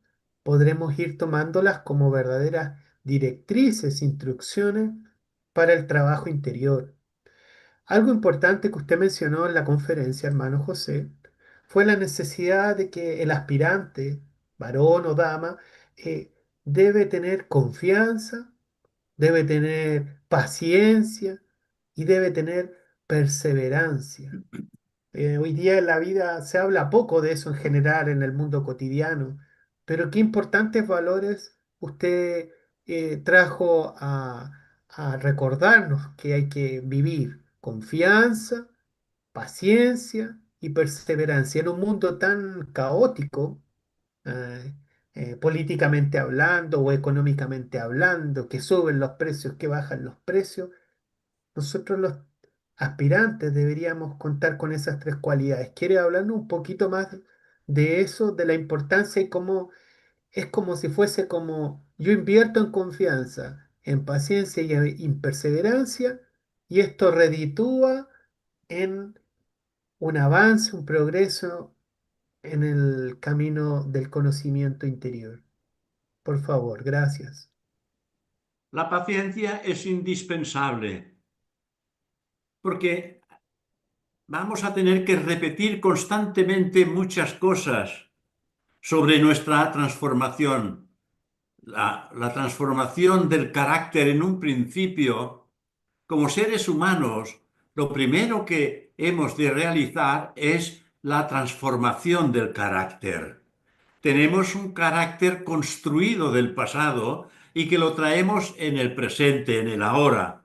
podremos ir tomándolas como verdaderas directrices, instrucciones para el trabajo interior. Algo importante que usted mencionó en la conferencia, hermano José, fue la necesidad de que el aspirante, varón o dama, eh, debe tener confianza, debe tener paciencia y debe tener perseverancia. Hoy día en la vida se habla poco de eso en general en el mundo cotidiano, pero qué importantes valores usted trajo a recordarnos que hay que vivir confianza, paciencia y perseverancia en un mundo tan caótico, eh, políticamente hablando o económicamente hablando, que suben los precios, que bajan los precios. Nosotros los aspirantes deberíamos contar con esas tres cualidades. ¿Quiere hablarnos un poquito más de eso, de la importancia y cómo es como si fuese como yo invierto en confianza, en paciencia y en perseverancia, y esto reditúa en un avance, un progreso en el camino del conocimiento interior? Por favor, gracias. La paciencia es indispensable porque vamos a tener que repetir constantemente muchas cosas sobre nuestra transformación. La transformación del carácter en un principio, como seres humanos, lo primero que hemos de realizar es la transformación del carácter. Tenemos un carácter construido del pasado y que lo traemos en el presente, en el ahora.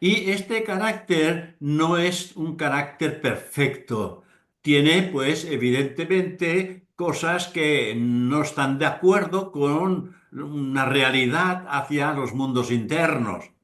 Y este carácter no es un carácter perfecto. Tiene, pues, evidentemente, cosas que no están de acuerdo con una realidad hacia los mundos internos.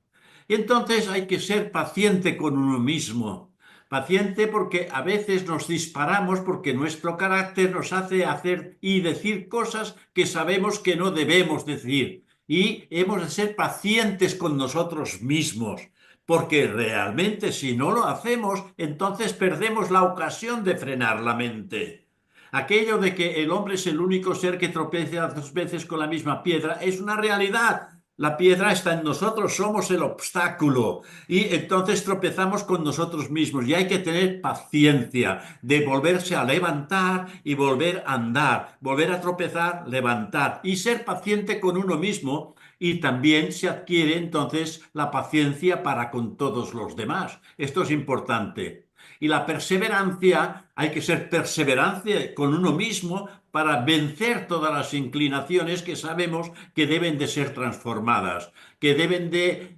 Y entonces hay que ser paciente con uno mismo. Paciente porque a veces nos disparamos porque nuestro carácter nos hace hacer y decir cosas que sabemos que no debemos decir. Y hemos de ser pacientes con nosotros mismos. Porque realmente si no lo hacemos, entonces perdemos la ocasión de frenar la mente. Aquello de que el hombre es el único ser que tropieza dos veces con la misma piedra es una realidad. La piedra está en nosotros, somos el obstáculo y entonces tropezamos con nosotros mismos y hay que tener paciencia de volverse a levantar y volver a andar, volver a tropezar, levantar y ser paciente con uno mismo y también se adquiere entonces la paciencia para con todos los demás. Esto es importante. Y la perseverancia, hay que ser perseverancia con uno mismo para vencer todas las inclinaciones que sabemos que deben de ser transformadas, que deben de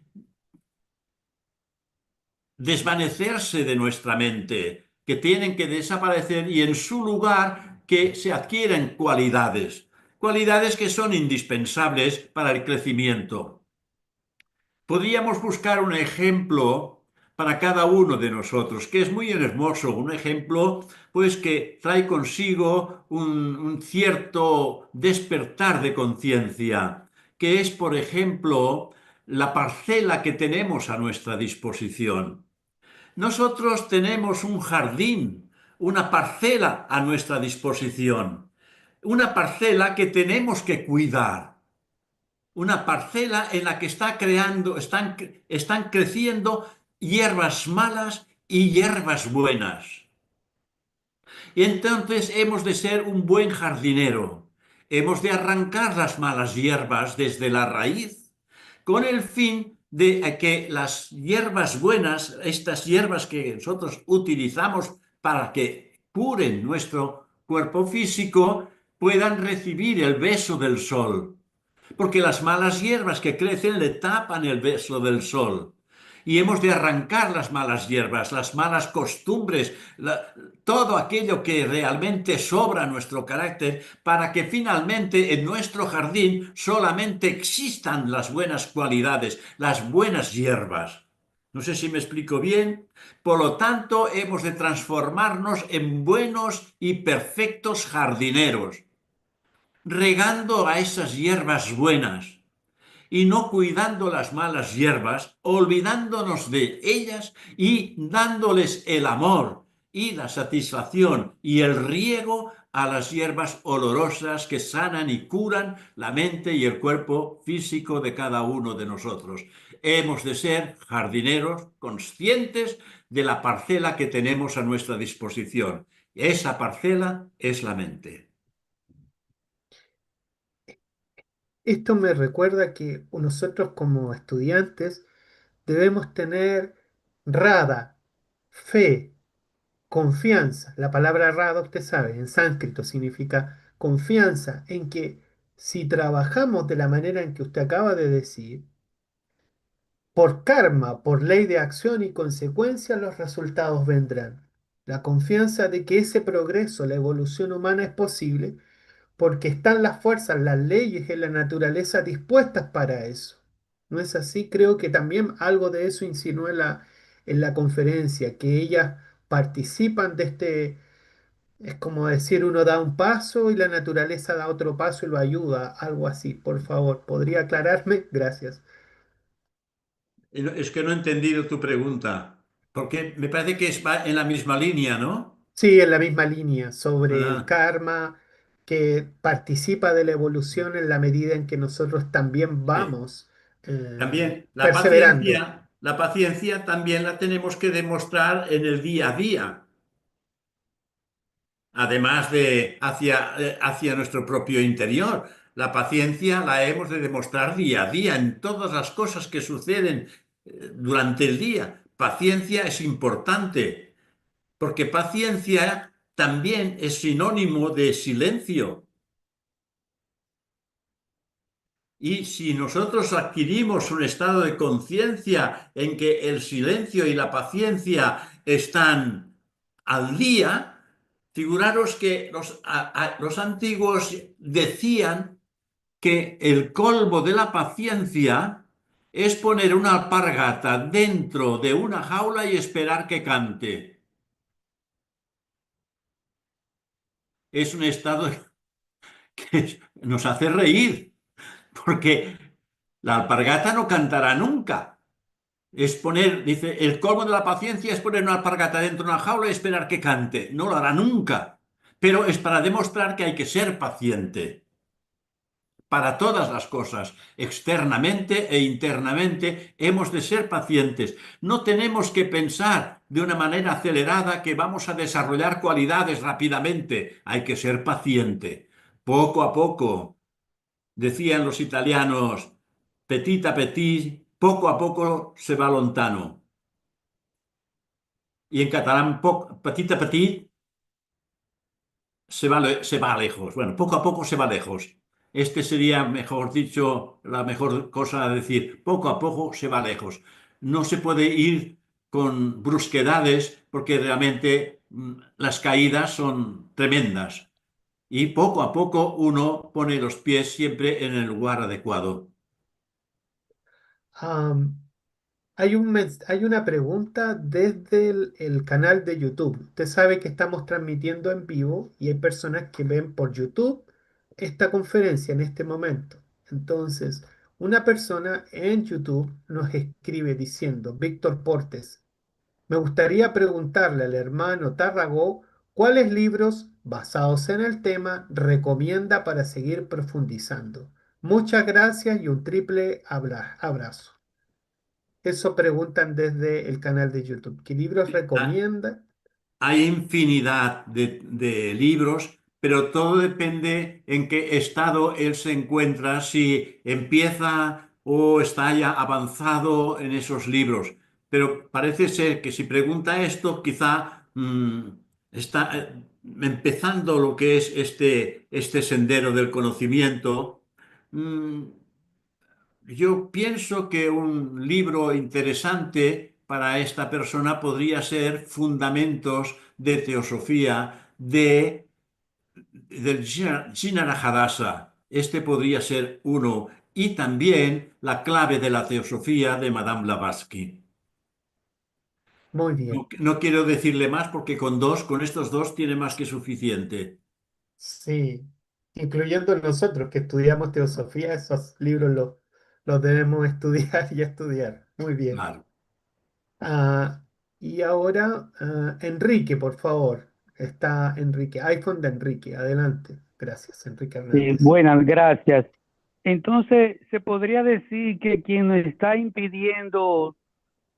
desvanecerse de nuestra mente. que tienen que desaparecer y en su lugar que se adquieren cualidades, cualidades que son indispensables para el crecimiento. Podríamos buscar un ejemplo para cada uno de nosotros, que es muy hermoso, un ejemplo pues que trae consigo un cierto despertar de conciencia, que es, por ejemplo, la parcela que tenemos a nuestra disposición. Nosotros tenemos un jardín, una parcela a nuestra disposición, una parcela que tenemos que cuidar, una parcela en la que están creciendo hierbas malas y hierbas buenas. Y entonces hemos de ser un buen jardinero. Hemos de arrancar las malas hierbas desde la raíz con el fin de que las hierbas buenas, estas hierbas que nosotros utilizamos para que curen nuestro cuerpo físico, puedan recibir el beso del sol. Porque las malas hierbas que crecen le tapan el beso del sol. Y hemos de arrancar las malas hierbas, las malas costumbres, todo aquello que realmente sobra nuestro carácter, para que finalmente en nuestro jardín solamente existan las buenas cualidades, las buenas hierbas. No sé si me explico bien. Por lo tanto, hemos de transformarnos en buenos y perfectos jardineros, regando a esas hierbas buenas y no cuidando las malas hierbas, olvidándonos de ellas y dándoles el amor y la satisfacción y el riego a las hierbas olorosas que sanan y curan la mente y el cuerpo físico de cada uno de nosotros. Hemos de ser jardineros conscientes de la parcela que tenemos a nuestra disposición. Esa parcela es la mente. Esto me recuerda que nosotros como estudiantes debemos tener rada, fe, confianza. La palabra rada, usted sabe, en sánscrito significa confianza en que si trabajamos de la manera en que usted acaba de decir, por karma, por ley de acción y consecuencia, los resultados vendrán. La confianza de que ese progreso, la evolución humana es posible porque están las fuerzas, las leyes en la naturaleza dispuestas para eso. ¿No es así? Creo que también algo de eso insinué en la conferencia, que ellas participan de este, es como decir, uno da un paso y la naturaleza da otro paso y lo ayuda, algo así. Por favor, ¿podría aclararme? Gracias. Es que no he entendido tu pregunta, porque me parece que va en la misma línea, ¿no? Sí, en la misma línea, sobre el Ah, karma que participa de la evolución en la medida en que nosotros también sí. vamos También perseverando. la paciencia también la tenemos que demostrar en el día a día, además de hacia nuestro propio interior. La paciencia la hemos de demostrar día a día en todas las cosas que suceden durante el día. Paciencia es importante, porque paciencia también es sinónimo de silencio. Y si nosotros adquirimos un estado de conciencia en que el silencio y la paciencia están al día, figuraros que los antiguos decían que el colmo de la paciencia es poner una alpargata dentro de una jaula y esperar que cante. Es un estado que nos hace reír, porque la alpargata no cantará nunca. Es poner, dice, el colmo de la paciencia es poner una alpargata dentro de una jaula y esperar que cante. No lo hará nunca. Pero es para demostrar que hay que ser paciente para todas las cosas, externamente e internamente, hemos de ser pacientes. No tenemos que pensar de una manera acelerada que vamos a desarrollar cualidades rápidamente. Hay que ser paciente. Poco a poco, decían los italianos, petit a petit, poco a poco se va lontano. Y en catalán, petit a petit, se va lejos. Bueno, poco a poco se va lejos. Este sería, mejor dicho, la mejor cosa a decir. Poco a poco se va lejos. No se puede ir con brusquedades, porque realmente las caídas son tremendas. Y poco a poco uno pone los pies siempre en el lugar adecuado. Am, hay una pregunta desde el canal de YouTube. Usted sabe que estamos transmitiendo en vivo y hay personas que ven por YouTube esta conferencia en este momento. Entonces, una persona en YouTube nos escribe diciendo, Víctor Portes, me gustaría preguntarle al hermano Tarragó cuáles libros basados en el tema recomienda para seguir profundizando. Muchas gracias y un triple abrazo. Eso preguntan desde el canal de YouTube. ¿Qué libros recomienda? Hay infinidad de libros, pero todo depende en qué estado él se encuentra, si empieza o está ya avanzado en esos libros. Pero parece ser que si pregunta esto, quizá está empezando lo que es este sendero del conocimiento. Mm, yo pienso que un libro interesante para esta persona podría ser Fundamentos de Teosofía del Jinara Hadassah. Este podría ser uno. Y también La clave de la teosofía de Madame Blavatsky. Muy No, bien. no quiero decirle más porque con estos dos tiene más que suficiente. Sí, incluyendo nosotros que estudiamos teosofía, esos libros los debemos estudiar y estudiar. Muy bien. Claro. Ah, y ahora, Enrique, por favor. Está Enrique, iPhone de Enrique. Adelante. Gracias, Enrique Hernández. Buenas, gracias. Entonces, ¿se podría decir que quien nos está impidiendo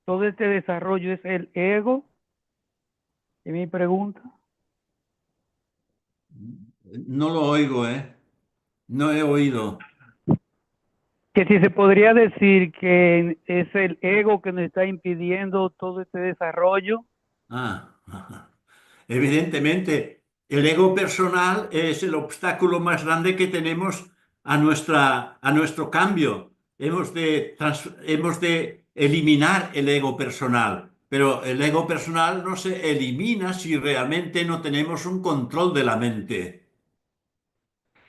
todo este desarrollo es el ego? Es mi pregunta. No lo oigo, ¿eh? No he oído. Que si se podría decir que es el ego que nos está impidiendo todo este desarrollo. Ah, evidentemente, el ego personal es el obstáculo más grande que tenemos a nuestro cambio. Hemos de eliminar el ego personal, pero el ego personal no se elimina si realmente no tenemos un control de la mente.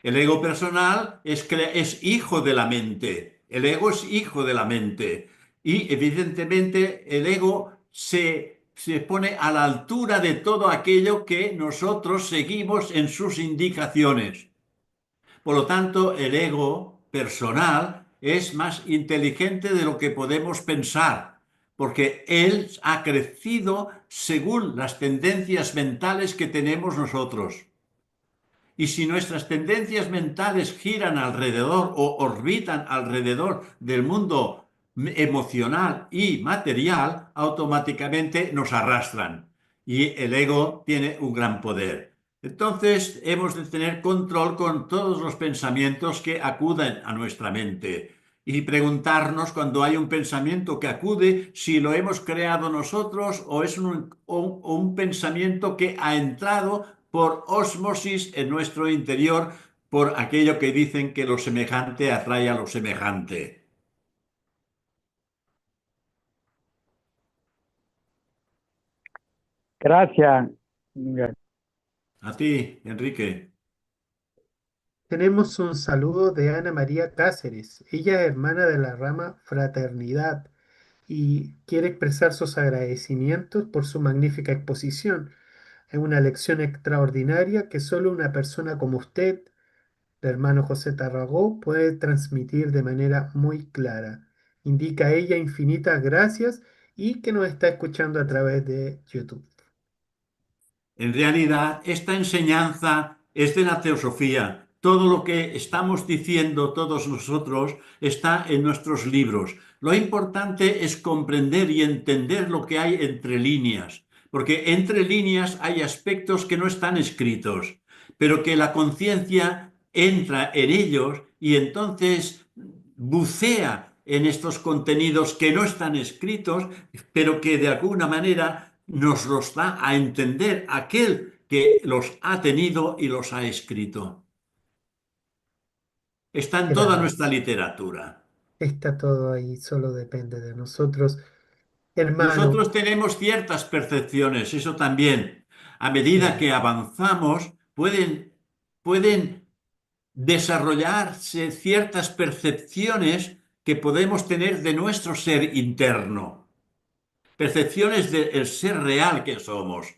El ego personal es hijo de la mente. El ego es hijo de la mente. Y evidentemente el ego se pone a la altura de todo aquello que nosotros seguimos en sus indicaciones. Por lo tanto, el ego personal es más inteligente de lo que podemos pensar, porque él ha crecido según las tendencias mentales que tenemos nosotros. Y si nuestras tendencias mentales giran alrededor o orbitan alrededor del mundo emocional y material, automáticamente nos arrastran. Y el ego tiene un gran poder. Entonces hemos de tener control con todos los pensamientos que acuden a nuestra mente y preguntarnos cuando hay un pensamiento que acude si lo hemos creado nosotros o es un pensamiento que ha entrado por ósmosis en nuestro interior, por aquello que dicen que lo semejante atrae a lo semejante. Gracias. A ti, Enrique. Tenemos un saludo de Ana María Cáceres. Ella es hermana de la rama Fraternidad y quiere expresar sus agradecimientos por su magnífica exposición. Es una lección extraordinaria que solo una persona como usted, el hermano José Tarragó, puede transmitir de manera muy clara. Indica ella infinitas gracias y que nos está escuchando a través de YouTube. En realidad, esta enseñanza es de la teosofía. Todo lo que estamos diciendo todos nosotros está en nuestros libros. Lo importante es comprender y entender lo que hay entre líneas, porque entre líneas hay aspectos que no están escritos, pero que la conciencia entra en ellos y entonces bucea en estos contenidos que no están escritos, pero que de alguna manera nos los da a entender aquel que los ha tenido y los ha escrito. Está en toda nuestra Gracias. literatura. Está todo ahí, solo depende de nosotros Hermano, Nosotros tenemos ciertas percepciones, eso también. A medida sí, que avanzamos, pueden desarrollarse ciertas percepciones que podemos tener de nuestro ser interno, percepciones del ser real que somos.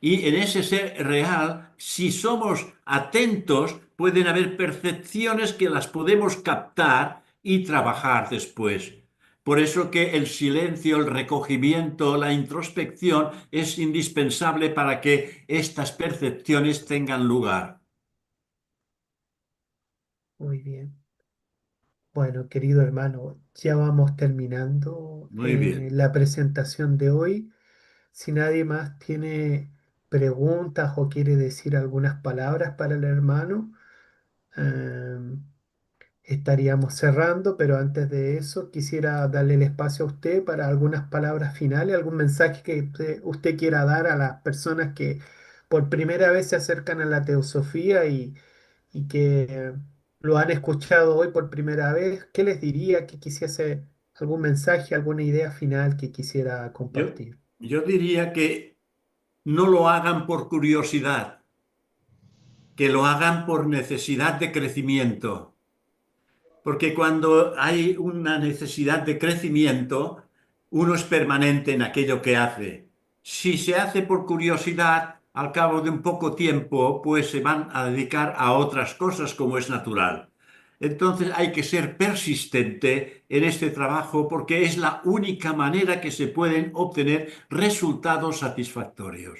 Y en ese ser real, si somos atentos, pueden haber percepciones que las podemos captar y trabajar después. Por eso que el silencio, el recogimiento, la introspección es indispensable para que estas percepciones tengan lugar. muy bien. Bueno, querido hermano, ya vamos terminando Muy bien. la presentación de hoy. Si nadie más tiene preguntas o quiere decir algunas palabras para el hermano, em, estaríamos cerrando, pero antes de eso quisiera darle el espacio a usted para algunas palabras finales, algún mensaje que usted quiera dar a las personas que por primera vez se acercan a la teosofía y que lo han escuchado hoy por primera vez. ¿Qué les diría? ¿Que quisiese algún mensaje, alguna idea final que quisiera Yo, compartir? yo diría que no lo hagan por curiosidad, que lo hagan por necesidad de crecimiento. Porque cuando hay una necesidad de crecimiento, uno es permanente en aquello que hace. Si se hace por curiosidad, al cabo de un poco tiempo, pues se van a dedicar a otras cosas como es natural. Entonces hay que ser persistente en este trabajo porque es la única manera que se pueden obtener resultados satisfactorios.